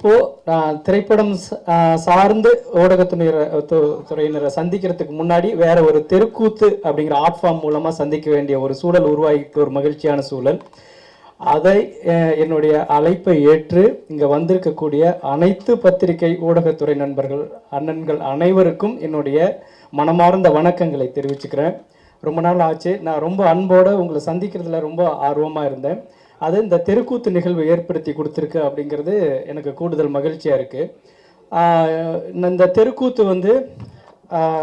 இப்போது திரைப்படம் சார்ந்து துறையினரை சந்திக்கிறதுக்கு முன்னாடி வேற ஒரு தெருக்கூத்து அப்படிங்கிற ஆர்ட் ஃபார்ம் மூலமாக சந்திக்க வேண்டிய ஒரு சூழல் உருவாகிட்டு ஒரு மகிழ்ச்சியான சூழல். அதை என்னுடைய அழைப்பை ஏற்று இங்கே வந்திருக்கக்கூடிய அனைத்து பத்திரிகை ஊடகத்துறை நண்பர்கள் அண்ணன்கள் அனைவருக்கும் என்னுடைய மனமார்ந்த வணக்கங்களை தெரிவிச்சுக்கிறேன். ரொம்ப நாள் ஆச்சு, நான் ரொம்ப அன்போடு உங்களை சந்திக்கிறதுல ரொம்ப ஆர்வமாக இருந்தேன். அது இந்த தெருக்கூத்து நிகழ்வு ஏற்படுத்தி கொடுத்துருக்கு அப்படிங்கிறது எனக்கு கூடுதல் மகிழ்ச்சியாக இருக்குது. இந்த தெருக்கூத்து வந்து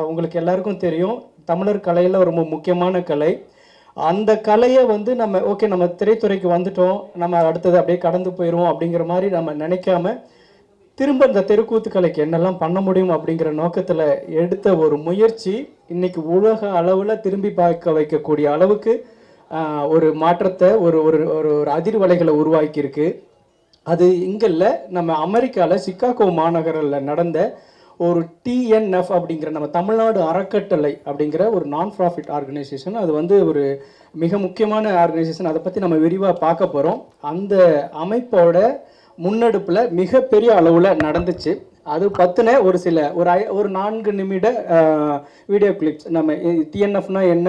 உங்களுக்கு எல்லாருக்கும் தெரியும், தமிழர் கலையில் ரொம்ப முக்கியமான கலை. அந்த கலையை வந்து நம்ம திரைத்துறைக்கு வந்துட்டோம், நம்ம அடுத்தது அப்படியே கடந்து போயிடுவோம் அப்படிங்கிற மாதிரி நம்ம நினைக்காம திரும்ப இந்த தெருக்கூத்து கலைக்கு என்னெல்லாம் பண்ண முடியும் அப்படிங்கிற நோக்கத்தில் எடுத்த ஒரு முயற்சி இன்னைக்கு உலக அளவில் திரும்பி பார்க்க வைக்கக்கூடிய அளவுக்கு ஒரு மாற்றத்தை ஒரு ஒரு ஒரு அதிர்வலைகளை உருவாக்கியிருக்கு. அது இங்கே இல்லை, நம்ம அமெரிக்காவில் சிக்காகோ மாநகரில் நடந்த ஒரு டிஎன்எஃப் அப்படிங்கிற நம்ம தமிழ்நாடு அறக்கட்டளை அப்படிங்கிற ஒரு நான் ப்ராஃபிட் ஆர்கனைசேஷன். அது வந்து ஒரு மிக முக்கியமான ஆர்கனைசேஷன். அதை பற்றி நம்ம விரிவாக பார்க்க போகிறோம். அந்த அமைப்போட முன்னெடுப்பில் மிகப்பெரிய அளவில் நடந்துச்சு. அது பற்றின ஒரு 4 நிமிட வீடியோ கிளிப்ஸ். நம்ம டிஎன்எஃப்னா என்ன,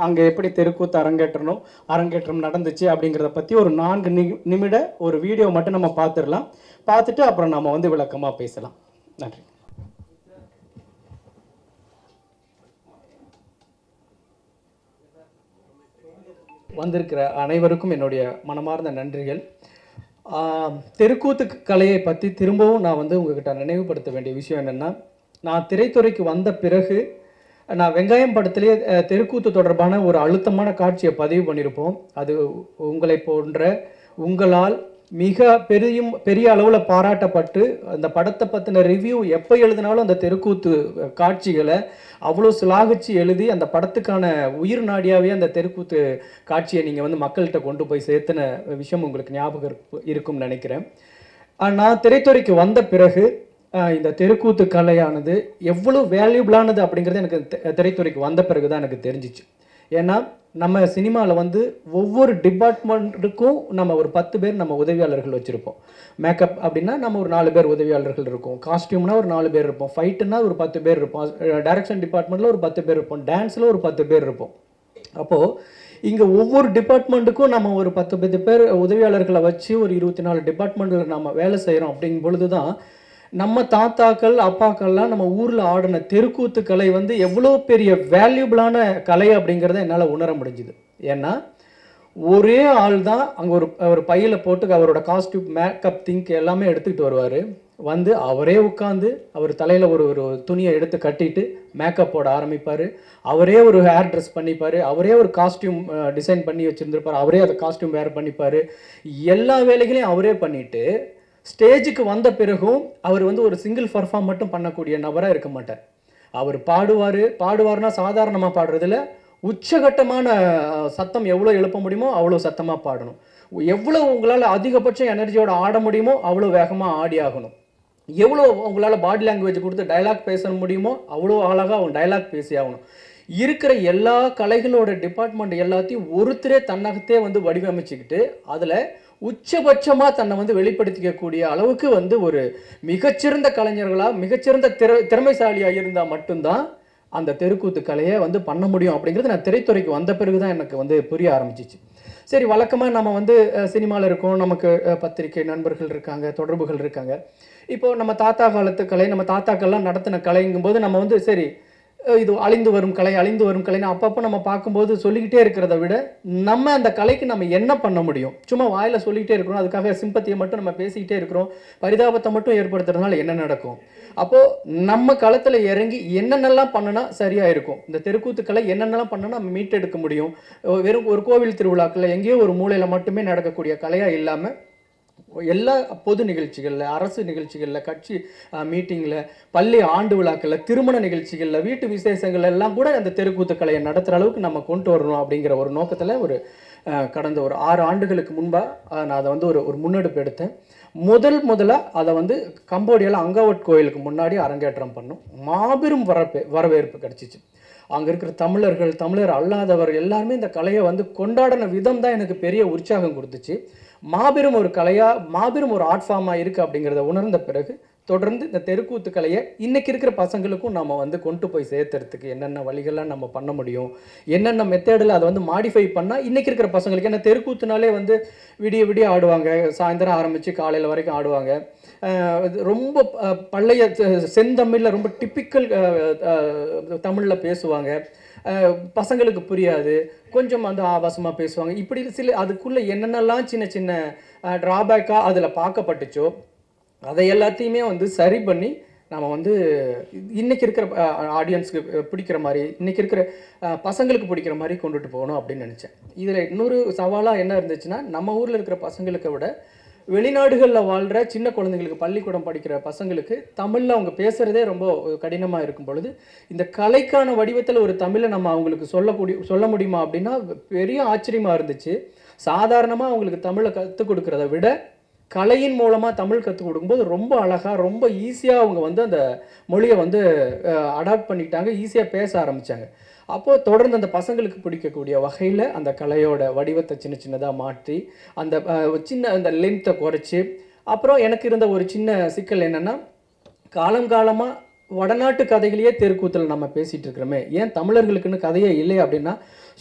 அங்கே எப்படி தெருக்கூத்து அரங்கேற்றம் நடந்துச்சு அப்படிங்கிறத பற்றி ஒரு 4 நிமிட ஒரு வீடியோ மட்டும் நம்ம பார்த்துடலாம். பார்த்துட்டு அப்புறம் நம்ம வந்து விளக்கமாக பேசலாம். நன்றி. வந்திருக்கிற அனைவருக்கும் என்னுடைய மனமார்ந்த நன்றிகள். தெருக்கூத்து கலையை பற்றி திரும்பவும் நான் வந்து உங்ககிட்ட நினைவுபடுத்த வேண்டிய விஷயம் என்னென்னா, நான் திரைத்துறைக்கு வந்த பிறகு நான் வெங்காயம் படத்திலேயே தெருக்கூத்து தொடர்பான ஒரு அழுத்தமான காட்சியை பதிவு பண்ணியிருப்போம். அது உங்களை போன்ற உங்களால் மிக பெரிய அளவில் பாராட்டப்பட்டு அந்த படத்தை பற்றின ரிவ்யூ எப்போ எழுதினாலும் அந்த தெருக்கூத்து காட்சிகளை அவ்வளோ சிலாகிச்சு எழுதி அந்த படத்துக்கான உயிர் நாடியாகவே அந்த தெருக்கூத்து காட்சியை நீங்கள் வந்து மக்கள்கிட்ட கொண்டு போய் சேர்த்துன விஷயம் உங்களுக்கு ஞாபகம் இருக்கும்னு நினைக்கிறேன். நான் திரைத்துறைக்கு வந்த பிறகு இந்த தெருக்கூத்து கலையானது எவ்வளோ வேல்யூபிளானது அப்படிங்கிறது எனக்கு திரைத்துறைக்கு வந்த பிறகு தான் எனக்கு தெரிஞ்சிச்சு. ஏன்னா நம்ம சினிமாவில் வந்து ஒவ்வொரு டிபார்ட்மெண்ட்டுக்கும் நம்ம ஒரு 10 பேர் நம்ம உதவியாளர்கள் வச்சுருப்போம். மேக்கப் அப்படின்னா நம்ம ஒரு 4 பேர் உதவியாளர்கள் இருக்கும், காஸ்டியூம்னா ஒரு 4 பேர் இருப்போம், ஃபைட்டுன்னா ஒரு 10 பேர் இருப்போம், டைரக்ஷன் டிபார்ட்மெண்ட்டில் ஒரு 10 பேர் இருப்போம், டான்ஸில் ஒரு 10 பேர் இருப்போம். அப்போது இங்கே ஒவ்வொரு டிபார்ட்மெண்ட்டுக்கும் நம்ம ஒரு 10 பேர் உதவியாளர்களை வச்சு ஒரு 24 டிபார்ட்மெண்ட்டில் நம்ம வேலை செய்கிறோம். அப்படிங்கும் பொழுது தான் நம்ம தாத்தாக்கள் அப்பாக்கள்லாம் நம்ம ஊரில் ஆடின தெருக்கூத்து கலை வந்து எவ்வளோ பெரிய வேல்யூபிளான கலை அப்படிங்கிறத என்னால் உணர முடிஞ்சுது. ஏன்னா ஒரே ஆள் தான் அங்கே ஒரு பையில் போட்டு அவரோட காஸ்டியூம் மேக்கப் திங்க் எல்லாமே எடுத்துக்கிட்டு வருவார். வந்து அவரே உட்காந்து அவர் தலையில் ஒரு துணியை எடுத்து கட்டிட்டு மேக்கப் போட ஆரம்பிப்பார். அவரே ஒரு ஹேர் ட்ரெஸ் பண்ணிப்பார், அவரே ஒரு காஸ்டியூம் டிசைன் பண்ணி வச்சுருந்துருப்பார், அவரே அதை காஸ்டியூம் வேர் பண்ணிப்பார். எல்லா வேலைகளையும் அவரே பண்ணிவிட்டு ஸ்டேஜுக்கு வந்த பிறகும் அவர் வந்து ஒரு சிங்கிள் பர்ஃபார்ம் மட்டும் பண்ணக்கூடிய நபராக இருக்க மாட்டார். அவர் பாடுவார்னா சாதாரணமாக பாடுறதில்ல, உச்சகட்டமான சத்தம் எவ்வளோ எழுப்ப முடியுமோ அவ்வளோ சத்தமாக பாடணும். எவ்வளோ உங்களால் அதிகபட்ச எனர்ஜியோட ஆட முடியுமோ அவ்வளோ வேகமாக ஆடி ஆகணும். எவ்வளோ உங்களால் பாடி லாங்குவேஜ் கொடுத்து டைலாக் பேச முடியுமோ அவ்வளோ அழகாக அவன் டைலாக் பேசி ஆகணும். இருக்கிற எல்லா கலைகளோட டிபார்ட்மெண்ட் எல்லாத்தையும் ஒருத்தரே தன்னகத்தே வந்து வடிவமைச்சுக்கிட்டு அதில் உச்சபட்சமாக தன்னை வந்து வெளிப்படுத்திக்கக்கூடிய அளவுக்கு வந்து ஒரு மிகச்சிறந்த கலைஞர்களாக மிகச்சிறந்த திறமைசாலியாக இருந்தால் மட்டும்தான் அந்த தெருக்கூத்து கலையை வந்து பண்ண முடியும் அப்படிங்கிறது நான் திரைத்துறைக்கு வந்த பிறகு தான் எனக்கு வந்து புரிய ஆரம்பிச்சிச்சு. சரி, வழக்கமாக நம்ம வந்து சினிமாவில் இருக்கோம், நமக்கு பத்திரிகை நண்பர்கள் இருக்காங்க, தொடர்புகள் இருக்காங்க. இப்போது நம்ம தாத்தா காலத்து கலை, நம்ம தாத்தாக்கள்லாம் நடத்தின கலைங்கும்போது நம்ம வந்து சரி இது அழிந்து வரும் கலைன்னு அப்பப்போ நம்ம பார்க்கும்போது சொல்லிக்கிட்டே இருக்கிறத விட நம்ம அந்த கலைக்கு நம்ம என்ன பண்ண முடியும், சும்மா வாயில் சொல்லிக்கிட்டே இருக்கிறோம், அதுக்காக சிம்பத்தியை மட்டும் நம்ம பேசிக்கிட்டே இருக்கிறோம், பரிதாபத்தை மட்டும் ஏற்படுத்துறதுனால என்ன நடக்கும்? அப்போது நம்ம களத்தில் இறங்கி என்னென்னலாம் பண்ணினா சரியாக இருக்கும், இந்த தெருக்கூத்து கலை என்னென்னலாம் பண்ணனா நம்ம மீட்டெடுக்க முடியும், வெறும் ஒரு கோவில் திருவிழாக்களில் எங்கேயோ ஒரு மூலையில் மட்டுமே நடக்கக்கூடிய கலையாக இல்லாமல் எல்லா பொது நிகழ்ச்சிகளில், அரசு நிகழ்ச்சிகளில், கட்சி மீட்டிங்கில், பள்ளி ஆண்டு விழாக்களில், திருமண நிகழ்ச்சிகளில், வீட்டு விசேஷங்கள் எல்லாம் கூட அந்த தெருக்கூத்து கலையை நடத்துகிற அளவுக்கு நம்ம கொண்டு வரணும் அப்படிங்கிற ஒரு நோக்கத்தில் கடந்த ஒரு 6 ஆண்டுகளுக்கு முன்பாக நான் அதை வந்து ஒரு முன்னெடுப்பு எடுத்தேன். முதலாக அதை வந்து கம்போடியாவில் அங்காவட் கோயிலுக்கு முன்னாடி அரங்கேற்றம் பண்ணோம். மாபெரும் வரவேற்பு கிடச்சிச்சு. அங்கே இருக்கிற தமிழர் அல்லாதவர் எல்லாருமே இந்த கலையை வந்து கொண்டாடின விதம் தான் எனக்கு பெரிய உற்சாகம் கொடுத்துச்சு. மாபெரும் ஒரு கலையாக, மாபெரும் ஒரு ஆர்ட் ஃபார்மாக இருக்குது அப்படிங்கிறத உணர்ந்த பிறகு தொடர்ந்து இந்த தெருக்கூத்து கலையை இன்றைக்கி இருக்கிற பசங்களுக்கும் நம்ம வந்து கொண்டு போய் சேர்த்துறதுக்கு என்னென்ன வழிகள்லாம் நம்ம பண்ண முடியும், என்னென்ன மெத்தேடில் அதை வந்து மாடிஃபை பண்ணால் இன்றைக்கி இருக்கிற பசங்களுக்கு, ஏன்னா தெருக்கூத்துனாலே வந்து விடிய விடிய ஆடுவாங்க, சாயந்தரம் ஆரம்பித்து காலையில் வரைக்கும் ஆடுவாங்க. ரொம்ப பழைய செந்தமிழில் ரொம்ப டிப்பிக்கல் தமிழில் பேசுவாங்க. பசங்களுக்கு புரியாது, கொஞ்சம் வந்து ஆபாசமாக பேசுவாங்க. இப்படி சில அதுக்குள்ளே என்னென்னலாம் சின்ன சின்ன ட்ராபேக்காக அதில் பார்க்கப்பட்டுச்சோ அதை எல்லாத்தையுமே வந்து சரி பண்ணி நம்ம வந்து இன்றைக்கி இருக்கிற ஆடியன்ஸுக்கு பிடிக்கிற மாதிரி, இன்றைக்கி இருக்கிற பசங்களுக்கு பிடிக்கிற மாதிரி கொண்டுட்டு போகணும் அப்படின்னு நினச்சேன். இதில் இன்னொரு சவாலாக என்ன இருந்துச்சுன்னா, நம்ம ஊரில் இருக்கிற பசங்களுக்கு விட வெளிநாடுகளில் வாழ்கிற சின்ன குழந்தைங்களுக்கு, பள்ளிக்கூடம் படிக்கிற பசங்களுக்கு தமிழில் அவங்க பேசுகிறதே ரொம்ப கடினமாக இருக்கும் பொழுது, இந்த கலைக்கான வடிவத்தில் ஒரு தமிழை நம்ம அவங்களுக்கு சொல்ல முடியுமா அப்படின்னா பெரிய ஆச்சரியமாக இருந்துச்சு. சாதாரணமாக அவங்களுக்கு தமிழை கற்றுக் கொடுக்குறத விட கலையின் மூலமாக தமிழ் கற்றுக் கொடுக்கும்போது ரொம்ப அழகாக, ரொம்ப ஈஸியாக அவங்க வந்து அந்த மொழியை வந்து அடாப்ட் பண்ணிக்கிட்டாங்க, ஈஸியாக பேச ஆரம்பித்தாங்க. அப்போது தொடர்ந்து அந்த பசங்களுக்கு பிடிக்கக்கூடிய வகையில் அந்த கலையோட வடிவத்தை சின்ன சின்னதாக மாற்றி, அந்த சின்ன அந்த லென்த்தை குறைச்சி, அப்புறம் எனக்கு இருந்த ஒரு சின்ன சிக்கல் என்னென்னா, காலங்காலமாக வடநாட்டு கதைகளையே தெருக்கூத்தில் நம்ம பேசிகிட்டு இருக்கிறோமே, ஏன் தமிழர்களுக்குன்னு கதையே இல்லை அப்படின்னா,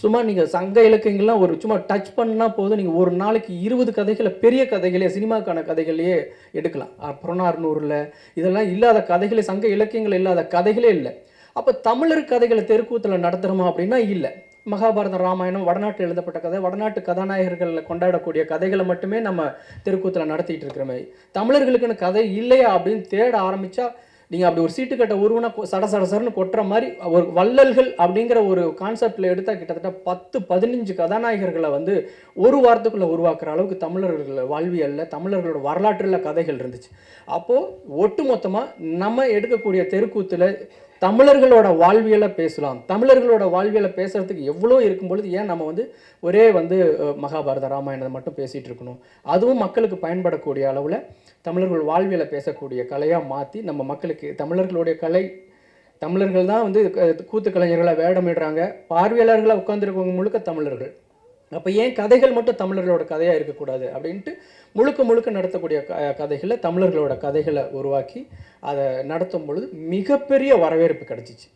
சும்மா நீங்கள் சங்க இலக்கியங்கள்லாம் ஒரு சும்மா டச் பண்ணால் போதும், நீங்கள் ஒரு நாளைக்கு 20 கதைகளை, பெரிய கதைகளே, சினிமாக்கான கதைகளையே எடுக்கலாம். புறநானூறில் இதெல்லாம் இல்லாத கதைகளே, சங்க இலக்கியங்கள் இல்லாத கதைகளே இல்லை. அப்போ தமிழர் கதைகளை தெருக்கூத்தில் நடத்துகிறோமா அப்படின்னா இல்லை. மகாபாரதம், ராமாயணம் வடநாட்டில் எழுதப்பட்ட கதை, வடநாட்டு கதாநாயகர்களில் கொண்டாடக்கூடிய கதைகளை மட்டுமே நம்ம தெருக்கூத்தில் நடத்திட்டு இருக்கிறோமே, தமிழர்களுக்குன்னு கதை இல்லையா அப்படின்னு தேட ஆரம்பித்தா, நீங்கள் அப்படி ஒரு சீட்டு கட்ட உருவனா சடசடசரன்னு கொட்டுற மாதிரி ஒரு வள்ளல்கள் அப்படிங்கிற ஒரு கான்செப்டில் எடுத்தால் கிட்டத்தட்ட 10-15 கதாநாயகர்களை வந்து ஒரு வாரத்துக்குள்ளே உருவாக்குற அளவுக்கு தமிழர்கள் வாழ்வியலில், தமிழர்களோட வரலாற்றில் கதைகள் இருந்துச்சு. அப்போது ஒட்டு மொத்தமாக நம்ம எடுக்கக்கூடிய தெருக்கூத்தில் தமிழர்களோட வாழ்வியலை பேசலாம். தமிழர்களோட வாழ்வியலை பேசுகிறதுக்கு எவ்வளோ இருக்கும் பொழுது ஏன் நம்ம வந்து ஒரே வந்து மகாபாரத, ராமாயணத்தை மட்டும் பேசிகிட்டு இருக்கணும்? அதுவும் மக்களுக்கு பயன்படக்கூடிய அளவில் தமிழர்கள் வாழ்வியலை பேசக்கூடிய கலையாக மாற்றி நம்ம மக்களுக்கு தமிழர்களுடைய கலை, தமிழர்கள் தான் வந்து கூத்து கலைஞர்களை வேடமிடுறாங்க, பார்வையாளர்களாக உட்காந்துருக்கவங்க முழுக்க தமிழர்கள். அப்போ ஏன் கதைகள் மட்டும் தமிழர்களோட கதையாக இருக்கக்கூடாது அப்படின்ட்டு முழுக்க நடத்தக்கூடிய கதைகளை, தமிழர்களோட கதைகளை உருவாக்கி அதை நடத்தும் பொழுது மிகப்பெரிய வரவேற்பு கிடச்சிச்சு.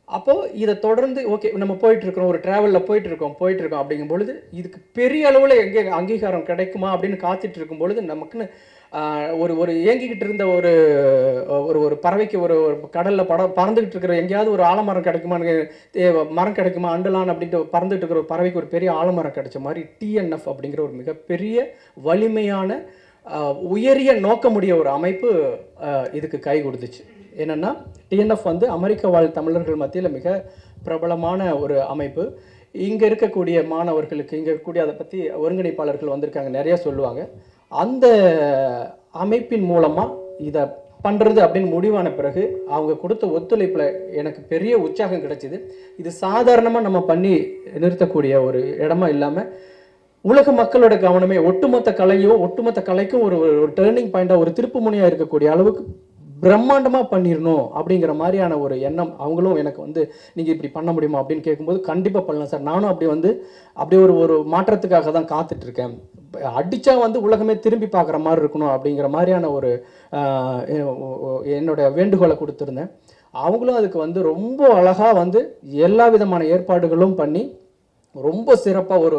அப்போது இதை தொடர்ந்து ஓகே நம்ம போயிட்டுருக்கோம், ஒரு ட்ராவலில் போயிட்டுருக்கோம் அப்படிங்கும் பொழுது இதுக்கு பெரிய அளவில் எங்கே அங்கீகாரம் கிடைக்குமா அப்படின்னு காத்துட்டு இருக்கும் பொழுது நமக்குன்னு ஒரு ஏங்கிக்கிட்டு இருந்த ஒரு ஒரு பறவைக்கு ஒரு கடலில் பறந்துக்கிட்டு இருக்கிற எங்கேயாவது ஒரு ஆலமரம் கிடைக்குமான்னு, மரம் கிடைக்குமா அண்டலான் அப்படின்ட்டு பறந்துட்டு இருக்கிற ஒரு பறவைக்கு ஒரு பெரிய ஆலமரம் கிடைச்ச மாதிரி டிஎன்எஃப் அப்படிங்கிற ஒரு மிகப்பெரிய வலிமையான உயரிய நோக்கமுடைய ஒரு அமைப்பு இதுக்கு கை கொடுத்துச்சு. என்னென்னா டிஎன்எஃப் வந்து அமெரிக்க வாழ் தமிழர்கள் மத்தியில் மிக பிரபலமான ஒரு அமைப்பு. இங்கே இருக்கக்கூடிய மாணவர்களுக்கு, இங்கே இருக்கக்கூடிய அதை பற்றி ஒருங்கிணைப்பாளர்கள் வந்திருக்காங்க, நிறையா சொல்லுவாங்க. அந்த அமைப்பின் மூலமாக இதை பண்ணுறது அப்படின்னு முடிவான பிறகு அவங்க கொடுத்த ஒத்துழைப்பில் எனக்கு பெரிய உற்சாகம் கிடைச்சிது. இது சாதாரணமாக நம்ம பண்ணி நிறுத்தக்கூடிய ஒரு இடமா இல்லாமல் உலக மக்களோட கவனமே ஒட்டுமொத்த கலைக்கும் ஒரு டேர்னிங் பாயிண்டாக, ஒரு திருப்பு முனையாக இருக்கக்கூடிய அளவுக்கு பிரம்மாண்டமாக பண்ணிடணும் அப்படிங்கிற மாதிரியான ஒரு எண்ணம் அவங்களும் எனக்கு வந்து நீங்கள் இப்படி பண்ண முடியுமா அப்படின்னு கேட்கும்போது கண்டிப்பாக பண்ணலாம் சார், நானும் அப்படி ஒரு மாற்றத்துக்காக தான் காத்துட்ருக்கேன், அடித்தா வந்து உலகமே திரும்பி பார்க்குற மாதிரி இருக்கணும் அப்படிங்கிற மாதிரியான ஒரு என்னோட வேண்டுகோளை கொடுத்துருந்தேன். அவங்களும் அதுக்கு வந்து ரொம்ப அழகாக வந்து எல்லா விதமான ஏற்பாடுகளும் பண்ணி ரொம்ப சிறப்பாக ஒரு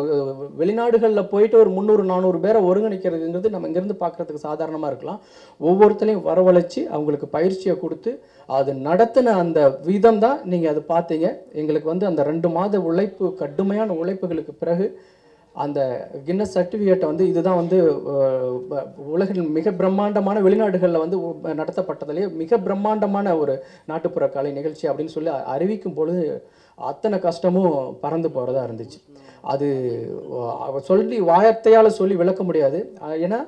வெளிநாடுகளில் போயிட்டு ஒரு 300-400 பேரை ஒருங்கிணைக்கிறதுங்கிறது நம்ம இங்கேருந்து பார்க்குறதுக்கு சாதாரணமாக இருக்கலாம். ஒவ்வொருத்தரையும் வரவழைச்சி அவங்களுக்கு பயிற்சியை கொடுத்து அது நடத்தின அந்த விதம் தான் நீங்கள் அது பார்த்தீங்க. எங்களுக்கு வந்து அந்த 2 மாத உழைப்பு, கடுமையான உழைப்புகளுக்கு பிறகு அந்த கின்னஸ் சர்டிஃபிகேட்டை வந்து இதுதான் வந்து உலகில் மிக பிரம்மாண்டமான வெளிநாடுகளில் வந்து நடத்தப்பட்டதுலேயே மிக பிரம்மாண்டமான ஒரு நாட்டுப்புற கலை நிகழ்ச்சி அப்படின்னு சொல்லி அறிவிக்கும் பொழுது அத்தனை கஷ்டமும் பறந்து போகிறதா இருந்துச்சு. அது வார்த்தையால் சொல்லி விளக்க முடியாது. ஏன்னா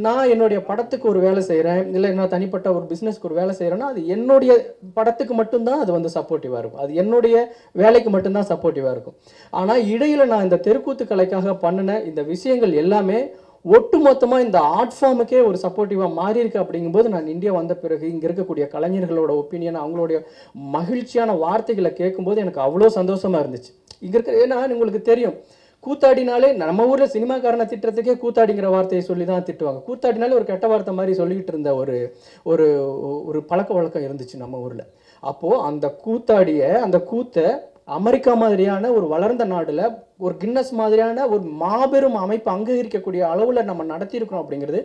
நான் என்னுடைய படத்துக்கு ஒரு வேலை செய்கிறேன், இல்லை நான் தனிப்பட்ட ஒரு பிஸ்னஸ்க்கு ஒரு வேலை செய்கிறேன்னா அது என்னுடைய படத்துக்கு மட்டும்தான் அது வந்து சப்போர்ட்டிவாக இருக்கும், அது என்னுடைய வேலைக்கு மட்டும்தான் சப்போர்ட்டிவாக இருக்கும். ஆனால் இடையில் நான் இந்த தெருக்கூத்து கலைக்காக பண்ணின இந்த விஷயங்கள் எல்லாமே ஒட்டுமொத்தமாக இந்த ஆர்ட் ஃபார்முக்கே ஒரு சப்போர்ட்டிவாக மாறி இருக்கு. அப்படிங்கும்போது நான் இந்தியா வந்த பிறகு இங்கே இருக்கக்கூடிய கலைஞர்களோட ஒப்பீனியன், அவங்களுடைய மகிழ்ச்சியான வார்த்தைகளை கேட்கும்போது எனக்கு அவ்வளோ சந்தோஷமாக இருந்துச்சு. இங்கே இருக்க, ஏன்னா உங்களுக்கு தெரியும் கூத்தாடினாலே நம்ம ஊரில் சினிமாக்காரனை திட்டுறதுக்கே கூத்தாடிங்கிற வார்த்தையை சொல்லி தான் திட்டுவாங்க. கூத்தாடினாலே ஒரு கெட்ட வார்த்தை மாதிரி சொல்லிக்கிட்டு இருந்த ஒரு ஒரு ஒரு பழக்க வழக்கம் இருந்துச்சு நம்ம ஊரில். அப்போது அந்த கூத்தை அமெரிக்கா மாதிரியான ஒரு வளர்ந்த நாட்டில் ஒரு கின்னஸ் மாதிரியான ஒரு மாபெரும் அமைப்பு அங்கீகரிக்கக்கூடிய அளவில் நம்ம நடத்தியிருக்கிறோம் அப்படிங்கிறது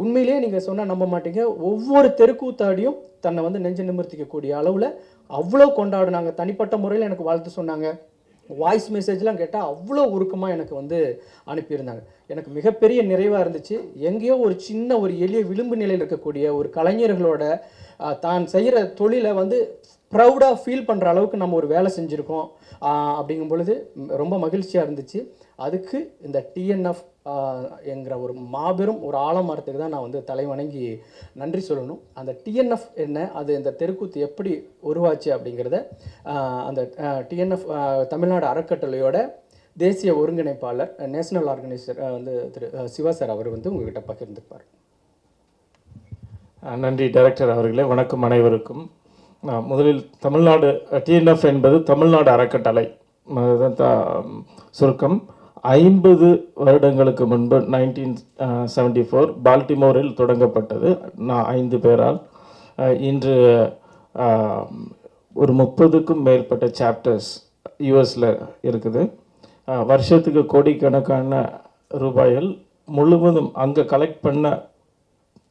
உண்மையிலேயே நீங்கள் சொன்னால் நம்ப மாட்டீங்க. ஒவ்வொரு தெருக்கூத்தாடியும் தன்னை வந்து நெஞ்சு நிமிர்த்திக்கக்கூடிய அளவில் அவ்வளோ கொண்டாடினாங்க. தனிப்பட்ட முறையில் எனக்கு வாழ்த்து சொன்னாங்க. வாய்ஸ் மெசேஜ்லாம் கேட்டால் அவ்வளோ உருக்கமாக எனக்கு வந்து அனுப்பியிருந்தாங்க. எனக்கு மிகப்பெரிய நிறைவாக இருந்துச்சு. எங்கேயோ ஒரு சின்ன ஒரு எளிய விளிம்பு நிலையில் இருக்கக்கூடிய ஒரு கலைஞர்களோட தான் செய்கிற தொழிலை வந்து ப்ரௌடாக ஃபீல் பண்ணுற அளவுக்கு நம்ம ஒரு வேலை செஞ்சுருக்கோம் அப்படிங்கும் பொழுது ரொம்ப மகிழ்ச்சியாக இருந்துச்சு. அதுக்கு இந்த டிஎன்எஃப் என்கிற ஒரு மாபெரும் ஒரு ஆலமரத்துக்கு தான் நான் வந்து தலைவணங்கி நன்றி சொல்லணும். அந்த டிஎன்எஃப் என்ன, அது இந்த தெருக்கூத்து எப்படி உருவாச்சு அப்படிங்கிறத அந்த டிஎன்எஃப் தமிழ்நாடு அறக்கட்டளையோட தேசிய ஒருங்கிணைப்பாளர் நேஷனல் ஆர்கனைசர் வந்து திரு சிவா சார் அவர் வந்து உங்ககிட்ட பகிர்ந்துப்பார். நன்றி டைரக்டர் அவர்களே. வணக்கம் அனைவருக்கும். முதலில் தமிழ்நாடு டிஎன்எஃப் என்பது தமிழ்நாடு அறக்கட்டளை சுருக்கம். 50 வருடங்களுக்கு முன்பு 1974 பால்டிமோரில் தொடங்கப்பட்டது. நான் 5 பேரால். இன்று ஒரு 30க்கும் மேற்பட்ட சாப்டர்ஸ் யூஎஸில் இருக்குது. வருஷத்துக்கு கோடிக்கணக்கான ரூபாயில் முழுவதும் அங்கே கலெக்ட் பண்ண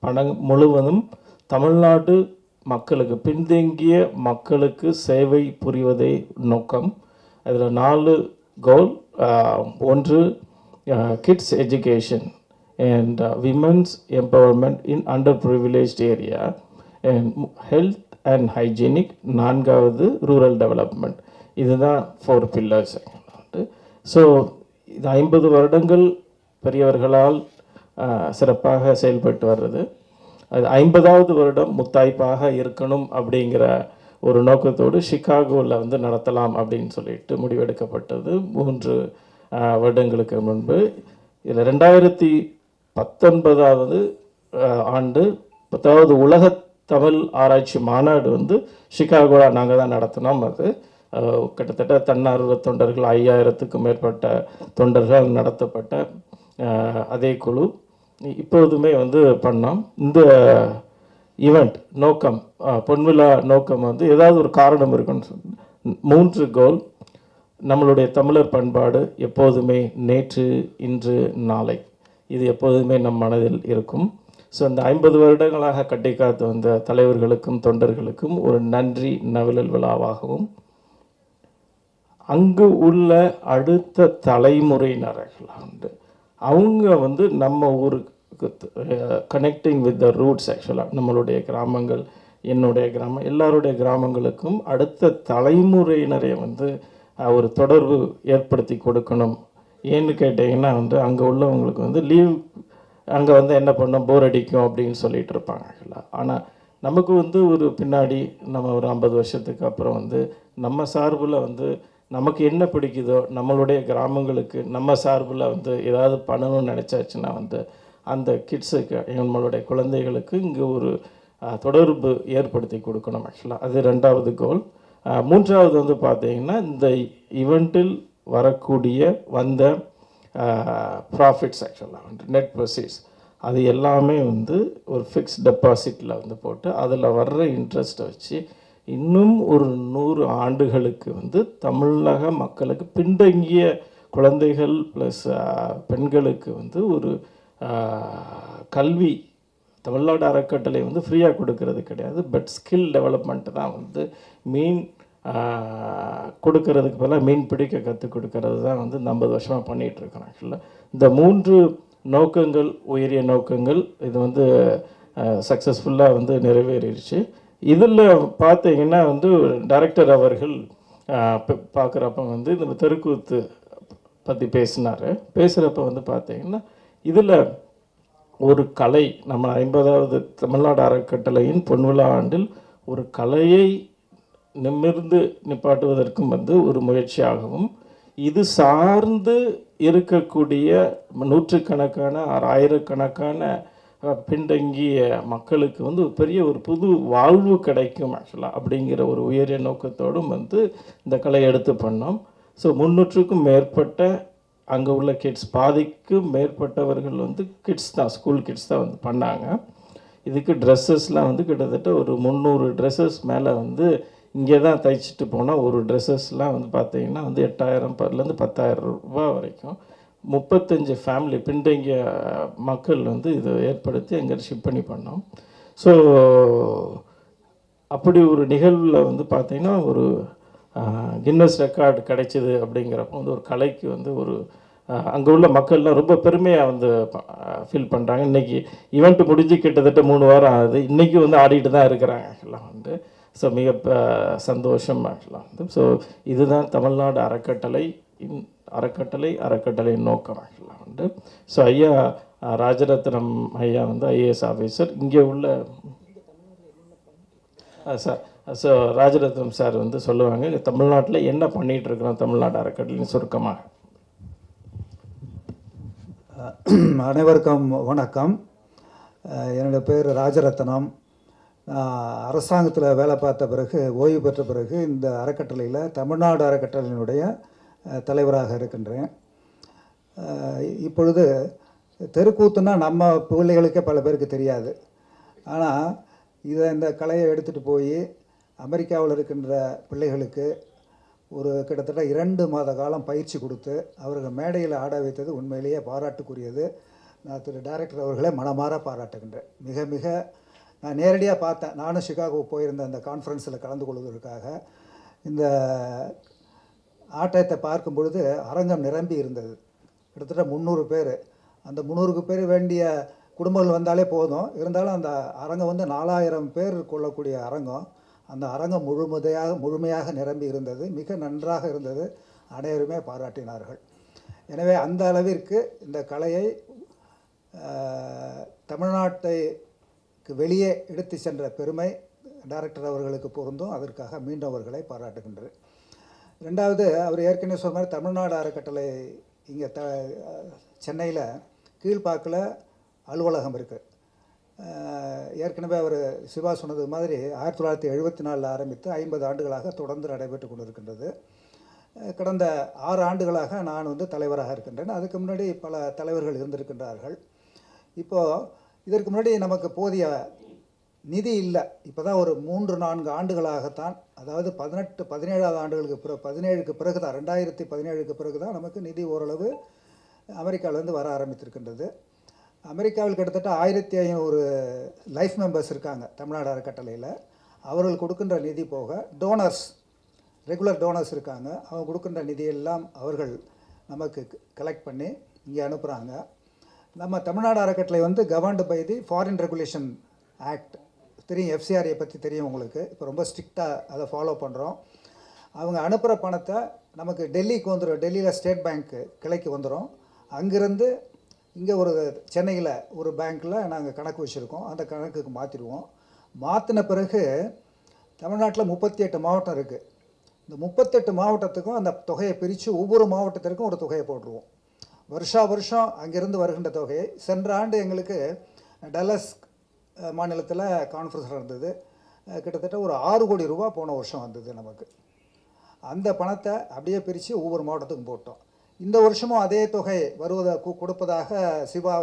பணம் முழுவதும் தமிழ்நாடு மக்களுக்கு, பின்தங்கிய மக்களுக்கு சேவை புரிவதே நோக்கம். அதில் 4 கோல். ஒன்று kids education and women's empowerment in under privileged area and health and hygienic. 4வது ரூரல் டெவலப்மெண்ட். இதுதான் 4 பில்லர்ஸ். ஸோ இது 50 வருடங்கள் பெரியவர்களால் சிறப்பாக செயல்பட்டு வர்றது. அது 50வது வருடம் முத்தாய்ப்பாக இருக்கணும் அப்படிங்கிற ஒரு நோக்கத்தோடு சிகாகோவில் வந்து நடத்தலாம் அப்படின்னு சொல்லிட்டு முடிவெடுக்கப்பட்டது 3 வருடங்களுக்கு முன்பு. இதில் 2019வது ஆண்டு 10வது உலக தமிழ் ஆராய்ச்சி மாநாடு வந்து சிகாகோவில் நாங்கள் தான் நடத்தினோம். அது கிட்டத்தட்ட தன்னார்வ தொண்டர்கள் 5000க்கும் மேற்பட்ட தொண்டர்கள் நடத்தப்பட்ட அதே குழு இப்போதுமே வந்து பண்ணோம். இந்த ஈவெண்ட் நோக்கம், பொன்விழா நோக்கம் வந்து ஏதாவது ஒரு காரணம் இருக்குன்னு சொல்லி 3 கோல். நம்மளுடைய தமிழர் பண்பாடு எப்போதுமே நேற்று, இன்று, நாளை, இது எப்போதுமே நம் மனதில் இருக்கும். ஸோ இந்த 50 வருடங்களாக கட்டி காத்து வந்த தலைவர்களுக்கும் தொண்டர்களுக்கும் ஒரு நன்றி நவிழல் விழாவாகவும், அங்கு உள்ள அடுத்த தலைமுறையினர்கள் உண்டு, அவங்க வந்து நம்ம ஊருக்கு கனெக்டிங் வித் த ரூட்ஸ். ஆக்சுவலாக நம்மளுடைய கிராமங்கள், என்னுடைய கிராமம், எல்லாருடைய கிராமங்களுக்கும் அடுத்த தலைமுறையினரை வந்து ஒரு தொடர்பு ஏற்படுத்தி கொடுக்கணும். ஏன்னு கேட்டிங்கன்னா வந்து அங்கே உள்ளவங்களுக்கு வந்து லீவ் அங்கே வந்து என்ன பண்ணோம், போர் அடிக்கும் அப்படின்னு சொல்லிட்டு இருப்பாங்க ஆக்சுவலாக. ஆனால் நமக்கு வந்து ஒரு பின்னாடி நம்ம ஒரு 50 வருஷத்துக்கு அப்புறம் வந்து நம்ம சார்பில் வந்து நமக்கு என்ன பிடிக்குதோ நம்மளுடைய கிராமங்களுக்கு நம்ம சார்பில் வந்து ஏதாவது பண்ணணும்னு நினச்சாச்சுன்னா வந்து அந்த கிட்ஸுக்கு, நம்மளுடைய குழந்தைகளுக்கு இங்கே ஒரு தொடர்பு ஏற்படுத்தி கொடுக்கணும் ஆக்சுவலாக. அது 2வது கோல். 3வது வந்து பார்த்திங்கன்னா இந்த ஈவெண்ட்டில் வரக்கூடிய வந்த ப்ராஃபிட்ஸ் ஆக்சுவலாக வந்து நெட் ப்ரொசீட்ஸ் அது எல்லாமே வந்து ஒரு ஃபிக்ஸ்ட் டெபாசிட்டில் வந்து போட்டு அதில் வர்ற இன்ட்ரெஸ்ட்டை வச்சு இன்னும் ஒரு 100 ஆண்டுகளுக்கு வந்து தமிழக மக்களுக்கு, பின்தங்கிய குழந்தைகள் ப்ளஸ் பெண்களுக்கு வந்து ஒரு கல்வி தமிழ்நாடு அறக்கட்டளை வந்து ஃப்ரீயாக கொடுக்கறது கிடையாது. பட் ஸ்கில் டெவலப்மெண்ட் தான் வந்து மீன் கொடுக்கறதுக்கு பதிலாக மீன் பிடிக்க கற்றுக் கொடுக்கறது தான் வந்து 50 வருஷமாக பண்ணிகிட்ருக்கிறோம். ஆக்சுவலாக இந்த 3 நோக்கங்கள், உயரிய நோக்கங்கள், இது வந்து சக்ஸஸ்ஃபுல்லாக வந்து நிறைவேறிடுச்சு. இதில் பார்த்தீங்கன்னா வந்து டைரக்டர் அவர்கள் பார்க்குறப்ப வந்து இந்த தெருக்கூத்து பற்றி பேசுகிறப்ப வந்து பார்த்தீங்கன்னா இதில் ஒரு கலை, நம்ம 50வது தமிழ்நாடு அறக்கட்டளையின் பொன்விழா ஆண்டில் ஒரு கலையை நிமிர்ந்து நிப்பாட்டுவதற்கும் வந்து ஒரு முயற்சியாகவும், இது சார்ந்து இருக்கக்கூடிய நூற்றுக்கணக்கான ஆயிரக்கணக்கான பின்தங்கிய மக்களுக்கு வந்து பெரிய ஒரு புது வாழ்வு கிடைக்கும் ஆக்சுவலாக அப்படிங்கிற ஒரு உயரிய நோக்கத்தோடும் வந்து இந்த கலையை எடுத்து பண்ணோம். ஸோ 300க்கும் மேற்பட்ட அங்கே உள்ள கிட்ஸ் பாதிக்கும் மேற்பட்டவர்கள் வந்து கிட்ஸ் தான், ஸ்கூல் கிட்ஸ் தான் வந்து பண்ணாங்க. இதுக்கு ட்ரெஸ்ஸஸ்லாம் வந்து கிட்டத்தட்ட ஒரு 300 ட்ரெஸ்ஸஸ் மேலே வந்து இங்கே தான் தைச்சிட்டு போனால் ஒரு ட்ரெஸ்ஸஸ்லாம் வந்து பார்த்திங்கன்னா வந்து 8,000 10,000 ரூபா வரைக்கும் 35 ஃபேமிலி பின்தங்கிய மக்கள் வந்து இதை ஏற்படுத்தி அங்கே ஷிப் பண்ணி பண்ணோம். ஸோ அப்படி ஒரு நிகழ்வில் வந்து பார்த்திங்கன்னா ஒரு கின்னஸ் ரெக்கார்டு கிடைச்சிது அப்படிங்கிறப்போ வந்து ஒரு கலைக்கு வந்து ஒரு அங்கே உள்ள மக்கள்லாம் ரொம்ப பெருமையாக வந்து ஃபீல் பண்ணுறாங்க. இன்றைக்கி ஈவெண்ட் முடிஞ்சு கிட்டத்தட்ட 3 வாரம் ஆகுது. இன்றைக்கி வந்து ஆடிட்டு தான் இருக்கிறாங்க ஆக்சுவலாக வந்து. ஸோ மிக சந்தோஷம் ஆக்சுவலாக வந்து. ஸோ இதுதான் தமிழ்நாடு அறக்கட்டளையின் நோக்கம் ஆக்சுவலாக வந்து. ஸோ ஐயா ராஜரத்னம் ஐயா வந்து ஐஏஎஸ் ஆஃபீஸர் இங்கே உள்ள சார். ஸோ ராஜரத்னம் சார் வந்து சொல்லுவாங்க இங்கே தமிழ்நாட்டில் என்ன பண்ணிகிட்ருக்குறோம் தமிழ்நாடு அறக்கட்டளைன்னு சுருக்கமாக. அனைவருக்கும் வணக்கம். என்னோடய பேர் ராஜரத்னம். அரசாங்கத்தில் வேலை பார்த்த பிறகு ஓய்வு பெற்ற பிறகு இந்த அறக்கட்டளையில் தமிழ்நாடு அறக்கட்டளையினுடைய தலைவராக இருக்கின்றேன். இப்பொழுது தெருக்கூத்துன்னா நம்ம பிள்ளைகளுக்கே பல பேருக்கு தெரியாது. ஆனால் இந்த கலையை எடுத்துகிட்டு போய் அமெரிக்காவில் இருக்கின்ற பிள்ளைகளுக்கு ஒரு கிட்டத்தட்ட 2 மாத காலம் பயிற்சி கொடுத்து அவர்கள் மேடையில் ஆட வைத்தது உண்மையிலேயே பாராட்டுக்குரியது. நான் திரு டைரக்டர் அவர்களை மனமாற பாராட்டுகின்றேன். மிக மிக நான் நேரடியாக பார்த்தேன். நானும் சிகாகோ போயிருந்த அந்த கான்ஃபரன்ஸில் கலந்து கொள்வதற்காக. இந்த ஆட்டத்தை பார்க்கும் பொழுது அரங்கம் நிரம்பி இருந்தது. கிட்டத்தட்ட 300 பேர். அந்த 300 பேர் வேண்டிய குடும்பங்கள் வந்தாலே போதும். இருந்தாலும் அந்த அரங்கம் வந்து 4000 பேர் கொள்ளக்கூடிய அரங்கம். அந்த அரங்கம் முழுமையாக நிரம்பி இருந்தது. மிக நன்றாக இருந்தது. அனைவருமே பாராட்டினார்கள். எனவே அந்த அளவிற்கு இந்த கலையை தமிழ்நாட்டுக்கு வெளியே எடுத்து சென்ற பெருமை டைரக்டர் அவர்களுக்கு பொருந்தும். அதற்காக மீண்டும் அவர்களை பாராட்டுகின்றேன். ரெண்டாவது, அவர் ஏற்கனவே சொன்ன மாதிரி தமிழ்நாடு அறக்கட்டளை இங்கே சென்னையில் கீழ்ப்பாக்கில் அலுவலகம் இருக்குது. ஏற்கனவே அவர் சிவா சொன்னது மாதிரி 1974 ஆரம்பித்து 50 ஆண்டுகளாக தொடர்ந்து நடைபெற்று கொண்டிருக்கின்றது. கடந்த 6 ஆண்டுகளாக நான் வந்து தலைவராக இருக்கின்றேன். அதுக்கு முன்னாடி பல தலைவர்கள் இருந்திருக்கின்றார்கள். இப்போது இதற்கு முன்னாடி நமக்கு போதிய நிதி இல்லை. இப்போ தான் ஒரு 3-4 ஆண்டுகளாகத்தான், அதாவது 17 ஆண்டுகளுக்கு 17க்கு பிறகு தான், 2017க்கு பிறகு தான் நமக்கு நிதி ஓரளவு அமெரிக்காவிலேருந்து வர ஆரம்பித்திருக்கின்றது. அமெரிக்காவில் கிட்டத்தட்ட 1500 லைஃப் மெம்பர்ஸ் இருக்காங்க தமிழ்நாடு அறக்கட்டளையில். அவர்கள் கொடுக்கின்ற நிதி போக ரெகுலர் டோனர்ஸ் இருக்காங்க. அவங்க கொடுக்கின்ற நிதியெல்லாம் அவர்கள் நமக்கு கலெக்ட் பண்ணி இங்கே அனுப்புகிறாங்க. நம்ம தமிழ்நாடு அறக்கட்டளை வந்து governed by the foreign regulation act. தெரியும், எஃப்சிஆர்ஐ பற்றி தெரியும் உங்களுக்கு. இப்போ ரொம்ப ஸ்ட்ரிக்டாக அதை ஃபாலோ பண்ணுறோம். அவங்க அனுப்புகிற பணத்தை நமக்கு டெல்லிக்கு வந்துடும். டெல்லியில் ஸ்டேட் பேங்க்கு கிளைக்கு வந்துடும். அங்கேருந்து இங்கே ஒரு சென்னையில் ஒரு பேங்க்கில் நாங்கள் கணக்கு வச்சுருக்கோம். அந்த கணக்குக்கு மாற்றிடுவோம். மாற்றின பிறகு தமிழ்நாட்டில் 38 மாவட்டம் இருக்குது. இந்த 38 மாவட்டத்துக்கும் அந்த தொகையை பிரித்து ஒவ்வொரு மாவட்டத்திற்கும் ஒரு தொகையை போட்டுருவோம். வருஷம் அங்கேருந்து வருகின்ற தொகையை, சென்ற ஆண்டு எங்களுக்கு டல்லஸ் மாநிலத்தில் கான்ஃபரன்ஸ் நடந்தது. கிட்டத்தட்ட ஒரு 6 கோடி ரூபா போன வருஷம் வந்தது நமக்கு. அந்த பணத்தை அப்படியே பிரித்து ஒவ்வொரு மாவட்டத்துக்கும் போட்டோம். இந்த வருஷமும் அதே தொகை கொடுப்பதாக சிவா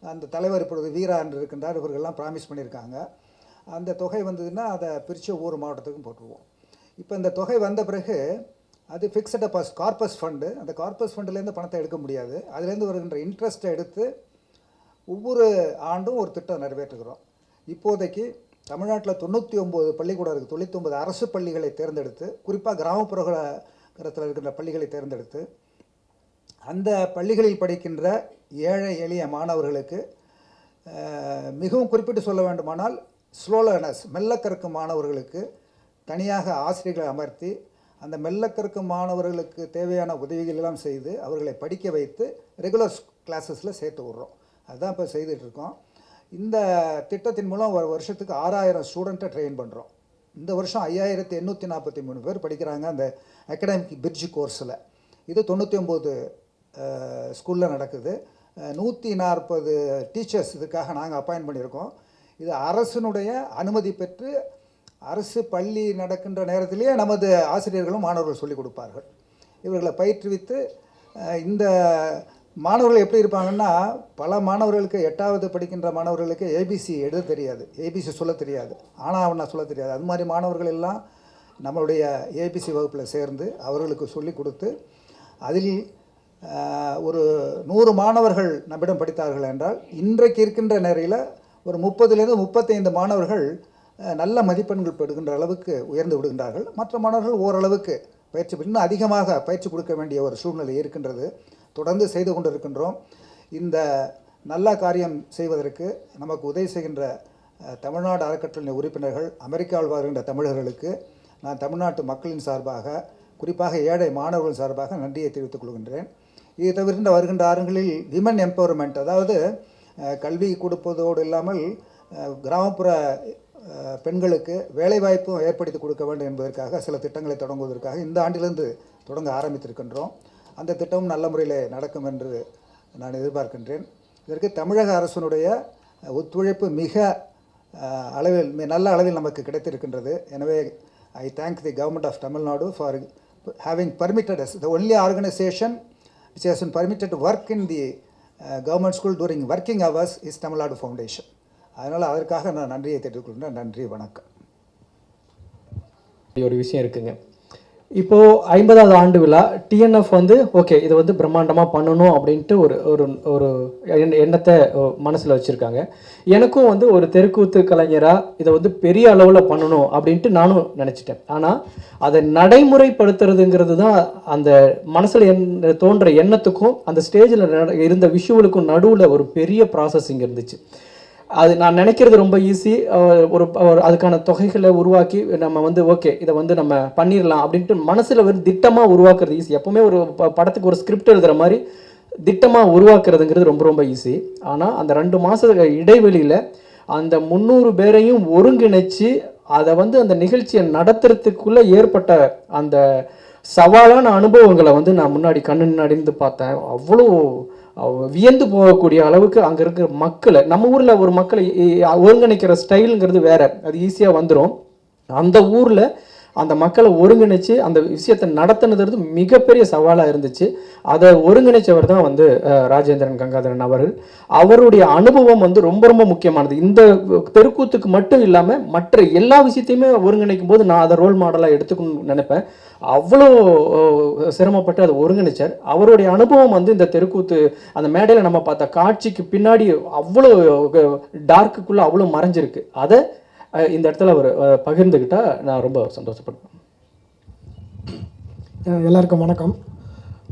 அந்த தலைவர் இப்பொழுது வீரா என்று இருக்கின்றார். இவர்கள்லாம் ப்ராமிஸ் பண்ணியிருக்காங்க. அந்த தொகை வந்ததுன்னா அதை பிரித்து ஒவ்வொரு மாவட்டத்துக்கும் போட்டுருவோம். இப்போ இந்த தொகை வந்த பிறகு அது ஃபிக்ஸட் டெபாசிட் கார்பஸ் ஃபண்டு. அந்த கார்பஸ் ஃபண்டுலேருந்து பணத்தை எடுக்க முடியாது. அதுலேருந்து வருகின்ற இன்ட்ரெஸ்ட்டை எடுத்து ஒவ்வொரு ஆண்டும் ஒரு திட்டம் நிறைவேற்றுகிறோம். இப்போதைக்கு தமிழ்நாட்டில் 99 பள்ளிக்கூடம் இருக்குது. 99 அரசு பள்ளிகளை தேர்ந்தெடுத்து, குறிப்பாக கிராமப்புறத்தில் இருக்கின்ற பள்ளிகளை தேர்ந்தெடுத்து, அந்த பள்ளிகளில் படிக்கின்ற ஏழை எளிய மாணவர்களுக்கு மிகவும் குறிப்பிட்டு சொல்ல வேண்டுமானால் ஸ்லோ லேர்னர்ஸ், மெல்ல கற்கும் மாணவர்களுக்கு தனியாக ஆசிரியர்களை அமர்த்தி அந்த மெல்ல கற்கும் மாணவர்களுக்கு தேவையான உதவிகள் எல்லாம் செய்து அவர்களை படிக்க வைத்து ரெகுலர் கிளாஸஸில் சேர்த்து விட்றோம். அதுதான் இப்போ செய்துட்ருக்கோம். இந்த திட்டத்தின் மூலம் ஒரு வருஷத்துக்கு 6000 ஸ்டூடெண்ட்டை ட்ரெயின் பண்ணுறோம். இந்த வருஷம் 5843 பேர் படிக்கிறாங்க அந்த அகாடமிக் பிரிட்ஜ் கோர்ஸில். இது 99 ஸ்கூலில் நடக்குது. 140 டீச்சர்ஸ் இதுக்காக நாங்கள் அப்பாயின்ட் பண்ணியிருக்கோம். இது அரசினுடைய அனுமதி பெற்று அரசு பள்ளி நடக்கின்ற நேரத்திலேயே நமது ஆசிரியர்களும் மாணவர்கள் சொல்லிக் கொடுப்பார்கள். இவர்களை பயிற்றுவித்து இந்த மாணவர்கள் எப்படி இருப்பாங்கன்னா, பல மாணவர்களுக்கு 8வது படிக்கின்ற மாணவர்களுக்கு ஏபிசி எழுத தெரியாது, ஏபிசி சொல்ல தெரியாது, ஆனால் அவனை சொல்ல தெரியாது. அது மாதிரி மாணவர்கள் எல்லாம் நம்மளுடைய ஏபிசி வகுப்பில் சேர்ந்து அவர்களுக்கு சொல்லி கொடுத்து, அதில் ஒரு 100 மாணவர்கள் நம்மிடம் படித்தார்கள் என்றால், இன்றைக்கு இருக்கின்ற நேரையில் ஒரு 30லேருந்து 35 மாணவர்கள் நல்ல மதிப்பெண்கள் பெறுகின்ற அளவுக்கு உயர்ந்து விடுகின்றார்கள். மற்ற மாணவர்கள் ஓரளவுக்கு பயிற்சி இன்னும் அதிகமாக பயிற்சி கொடுக்க வேண்டிய ஒரு சூழ்நிலை இருக்கின்றது. தொடர்ந்து செய்து கொண்டிருக்கின்றோம். இந்த நல்ல காரியம் செய்வதற்கு நமக்கு உதவி செய்கின்ற தமிழ்நாடு அறக்கட்டளை உறுப்பினர்கள், அமெரிக்காவில் வாழ்கின்ற தமிழர்களுக்கு நான் தமிழ்நாட்டு மக்களின் சார்பாக, குறிப்பாக ஏழை மாணவர்கள் சார்பாக நன்றியை தெரிவித்துக் கொள்கின்றேன். இது தவிர்த்து வருகின்ற ஆறுகளில் விமன் எம்பவர்மெண்ட், அதாவது கல்வி கொடுப்பதோடு இல்லாமல் கிராமப்புற பெண்களுக்கு வேலைவாய்ப்பும் ஏற்படுத்தி கொடுக்க வேண்டும் என்பதற்காக சில திட்டங்களை தொடங்குவதற்காக இந்த ஆண்டிலிருந்து தொடங்க ஆரம்பித்திருக்கின்றோம். அந்த திட்டமும் நல்ல முறையில் நடக்கும் என்று நான் எதிர்பார்க்கின்றேன். இதற்கு தமிழக அரசினுடைய ஒத்துழைப்பு மிக நல்ல அளவில் நமக்கு கிடைத்திருக்கின்றது. எனவே I thank the government of Tamil Nadu for having permitted us. The only organization which has been permitted to work in the government school during working hours is Tamil Nadu Foundation. அதனால் அதற்காக நான் நன்றியை தெரிவித்துக்கொள்கிறேன். நன்றி, வணக்கம். ஒரு விஷயம் இருக்குங்க. இப்போது 50வது ஆண்டு விழா டிஎன்எஃப் வந்து ஓகே இதை வந்து பிரம்மாண்டமாக பண்ணணும் அப்படின்ட்டு ஒரு ஒரு ஒரு எண்ணத்தை மனசில் வச்சுருக்காங்க. எனக்கும் வந்து ஒரு தெருக்கூத்து கலைஞராக இதை வந்து பெரிய அளவில் பண்ணணும் அப்படின்ட்டு நானும் நினச்சிட்டேன். ஆனால் அதை நடைமுறைப்படுத்துறதுங்கிறது தான் அந்த மனசில் தோன்ற எண்ணத்துக்கும் அந்த ஸ்டேஜில் இருந்த விஷுவலுக்கும் நடுவில் ஒரு பெரிய ப்ராசஸிங் இருந்துச்சு. அது நான் நினைக்கிறது ரொம்ப ஈஸி. ஒரு அதுக்கான தொகைகளை உருவாக்கி நம்ம வந்து ஓகே இதை வந்து நம்ம பண்ணிடலாம் அப்படின்ட்டு மனசில் ஒரு திட்டமாக உருவாக்குறது ஈஸி. எப்போவுமே ஒரு படத்துக்கு ஒரு ஸ்கிரிப்ட் எழுதுகிற மாதிரி திட்டமாக உருவாக்குறதுங்கிறது ரொம்ப ரொம்ப ஈஸி. ஆனால் அந்த 2 மாத இடைவெளியில் அந்த 300 பேரையும் ஒருங்கிணைச்சு அதை வந்து அந்த நிகழ்ச்சியை நடத்துறதுக்குள்ளே ஏற்பட்ட அந்த சவாலான அனுபவங்களை வந்து நான் முன்னாடி கண்ணு முன்னாடி பார்த்தேன். அவ்வளோ வியந்து போகக்கூடிய அளவுக்கு அங்கே இருக்கிற மக்களை, நம்ம ஊரில் ஒரு மக்களை ஒருங்கிணைக்கிற ஸ்டைலுங்கிறது வேறு, அது ஈஸியாக வந்துடும். அந்த ஊரில் அந்த மக்களை ஒருங்கிணைச்சு அந்த விஷயத்தை நடத்தினது மிகப்பெரிய சவாலாக இருந்துச்சு. அதை ஒருங்கிணைச்சவர் தான் வந்து ராஜேந்திரன் கங்காதரன் அவர்கள். அவருடைய அனுபவம் வந்து ரொம்ப ரொம்ப முக்கியமானது. இந்த தெருக்கூத்துக்கு மட்டும் இல்லாமல் மற்ற எல்லா விஷயத்தையுமே ஒருங்கிணைக்கும் போது நான் அதை ரோல் மாடலாக எடுத்துக்கணும்னு நினைப்பேன். அவ்வளோ சிரமப்பட்டு அதை ஒருங்கிணைச்சார். அவருடைய அனுபவம் வந்து இந்த தெருக்கூத்து அந்த மேடையில் நம்ம பார்த்த காட்சிக்கு பின்னாடி அவ்வளோ டார்க்குக்குள்ளே அவ்வளோ மறைஞ்சிருக்கு. அதை இந்த இடத்துல அவர் பகிர்ந்துக்கிட்டால் நான் ரொம்ப சந்தோஷப்படுவேன். எல்லாருக்கும் வணக்கம்.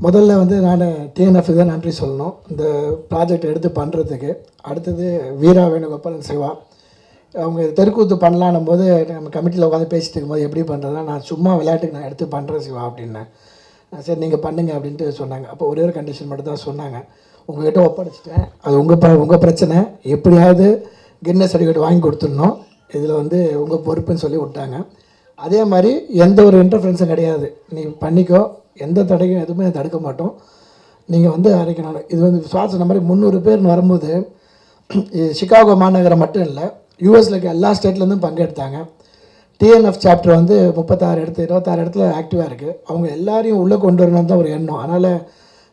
முதல்ல வந்து நான் டிஎன்எஃப்க்கு தான் நன்றி சொல்லணும் இந்த ப்ராஜெக்ட் எடுத்து பண்ணுறதுக்கு. அடுத்தது வீரா வேணுகோபால் சிவா அவங்க தெருக்கூத்து பண்ணலான்னும் போது நம்ம கமிட்டியில் உட்காந்து பேசிட்டு இருக்கும்போது எப்படி பண்ணுறதுனா, நான் சும்மா விளையாட்டுக்கு நான் எடுத்து பண்ணுறேன் சிவா அப்படின்னேன். சரி நீங்கள் பண்ணுங்க அப்படின்ட்டு சொன்னாங்க. அப்போ ஒரே ஒரு கண்டிஷன் மட்டும் தான் சொன்னாங்க, உங்கள்கிட்ட ஒப்படைச்சிட்டேன், அது உங்கள் பிரச்சனை, எப்படியாவது கின்னஸ் சர்டிஃபிகேட் வாங்கி கொடுத்துடணும், இதில் வந்து உங்கள் பொறுப்புன்னு சொல்லி விட்டாங்க. அதே மாதிரி எந்த ஒரு இன்டர்ஃபரன்ஸும் கிடையாது, நீ பண்ணிக்கோ, எந்த தடையும் எதுவுமே தடுக்க மாட்டோம், நீங்கள் வந்து அரைக்கணும். இது வந்து சுவாச மாதிரி 300 பேர்னு வரும்போது சிகாகோ மாநகரம் மட்டும் இல்லை, யூஎஸில் இருக்க எல்லா ஸ்டேட்லேருந்தும் பங்கெடுத்தாங்க. டிஎன்எஃப் சாப்டர் வந்து 26 இடத்துல ஆக்டிவாக இருக்குது. அவங்க எல்லாரையும் உள்ளே கொண்டு வரணும்னு தான் ஒரு எண்ணம். அதனால்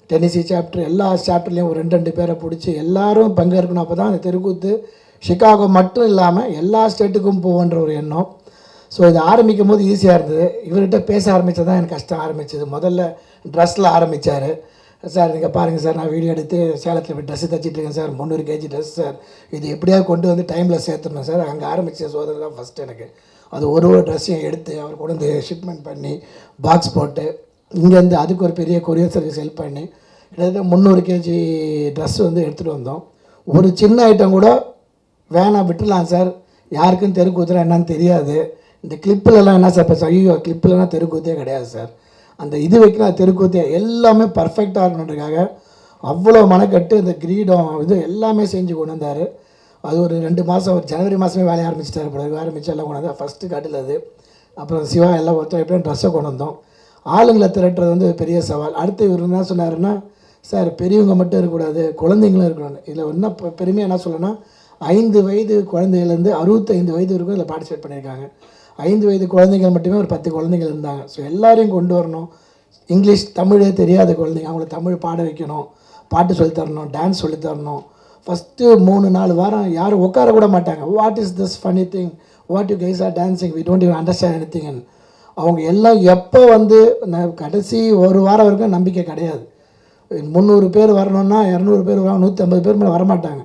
டென்னிசி சாப்டர் எல்லா சாப்டர்லேயும் ஒரு 2 பேரை பிடிச்சி எல்லாரும் பங்கேற்கணும். அப்போ தான் அந்த தெருக்கூத்து சிகாகோ மட்டும் இல்லாமல் எல்லா ஸ்டேட்டுக்கும் போகன்ற ஒரு எண்ணம். ஸோ இது ஆரம்பிக்கும் போது ஈஸியாக இருந்தது. இவர்கிட்ட பேச ஆரம்பித்தது தான் எனக்கு கஷ்டம் ஆரம்பிச்சது. முதல்ல ட்ரெஸ்ஸில் ஆரம்பித்தார். சார் நீங்கள் பாருங்கள் சார், நான் வீடியோ எடுத்து சேலத்தில் போய் ட்ரெஸ்ஸு தைச்சிட்ருக்கேன் சார், 300 கேஜி ட்ரெஸ் சார், இது எப்படியாவது கொண்டு வந்து டைமில் சேர்த்துடணும் சார். அங்கே ஆரம்பித்த சோதனை தான் ஃபஸ்ட்டு எனக்கு. அது ஒரு ட்ரெஸ்ஸையும் எடுத்து அவர் கொண்டு வந்து ஷிப்மெண்ட் பண்ணி பாக்ஸ் போட்டு இங்கேருந்து அதுக்கு ஒரு பெரிய கொரியர் சர்வீஸ் ஹெல்ப் பண்ணி கிட்டத்தட்ட 300 கேஜி ட்ரெஸ் வந்து எடுத்துகிட்டு வந்தோம். ஒரு சின்ன ஐட்டம் கூட வேணாம் விட்டுலாம் சார், யாருக்கும் தெருக்கூத்துனா என்னன்னு தெரியாது, இந்த கிளிப்பிலலாம் என்ன சார், இப்போ ஐயோ கிளிப்பிலலாம் தெருக்கூத்தே கிடையாது சார், அந்த இது வைக்கலாம் தெருக்கூத்தே, எல்லாமே பர்ஃபெக்டாக இருக்கணுன்றதுக்காக அவ்வளோ மனக்கட்டு இந்த கிரீடம் இது எல்லாமே செஞ்சு கொண்டு வந்தார். அது ஒரு 2 மாதம், ஒரு ஜனவரி மாதமே வேலையை ஆரம்பிச்சிட்டாரு. பிறகு ஆரம்பித்து எல்லாம் கொண்டு வந்தால் ஃபஸ்ட்டு கட்டில் அது. அப்புறம் சிவா எல்லாம் ஒருத்தர் எப்படியும் ட்ரெஸ்ஸை கொண்டு வந்தோம். ஆளுங்களை திரட்டுறது வந்து பெரிய சவால். அடுத்து இவர் என்ன சொன்னாருன்னா, சார் பெரியவங்க மட்டும் இருக்கக்கூடாது, குழந்தைங்களும் இருக்கணும். இதில் இன்னும் பெருமையாக என்ன சொல்லணும்னா, 5 வயது குழந்தைகள்லேருந்து 65 வயது வரைக்கும் இதில் பார்ட்டிசிபேட் பண்ணியிருக்காங்க. 5 வயது குழந்தைகள் மட்டுமே ஒரு 10 குழந்தைகள் இருந்தாங்க. ஸோ எல்லாரையும் கொண்டு வரணும். இங்கிலீஷ் தமிழே தெரியாத குழந்தைங்க, அவங்கள தமிழ் பாட வைக்கணும், பாட்டு சொல்லித்தரணும், டான்ஸ் சொல்லித்தரணும். ஃபஸ்ட்டு 3-4 வாரம் யாரும் உட்கார கூட மாட்டாங்க. What is this funny thing, what you guys are dancing, we don't even understand anything. அவங்க எல்லாம் எப்போ வந்து கடைசி ஒரு வாரம் வரைக்கும் நம்பிக்கை கிடையாது. 300 பேர் வரணுன்னா 200 பேர் வராங்க, 150 பேர் மேலே வரமாட்டாங்க.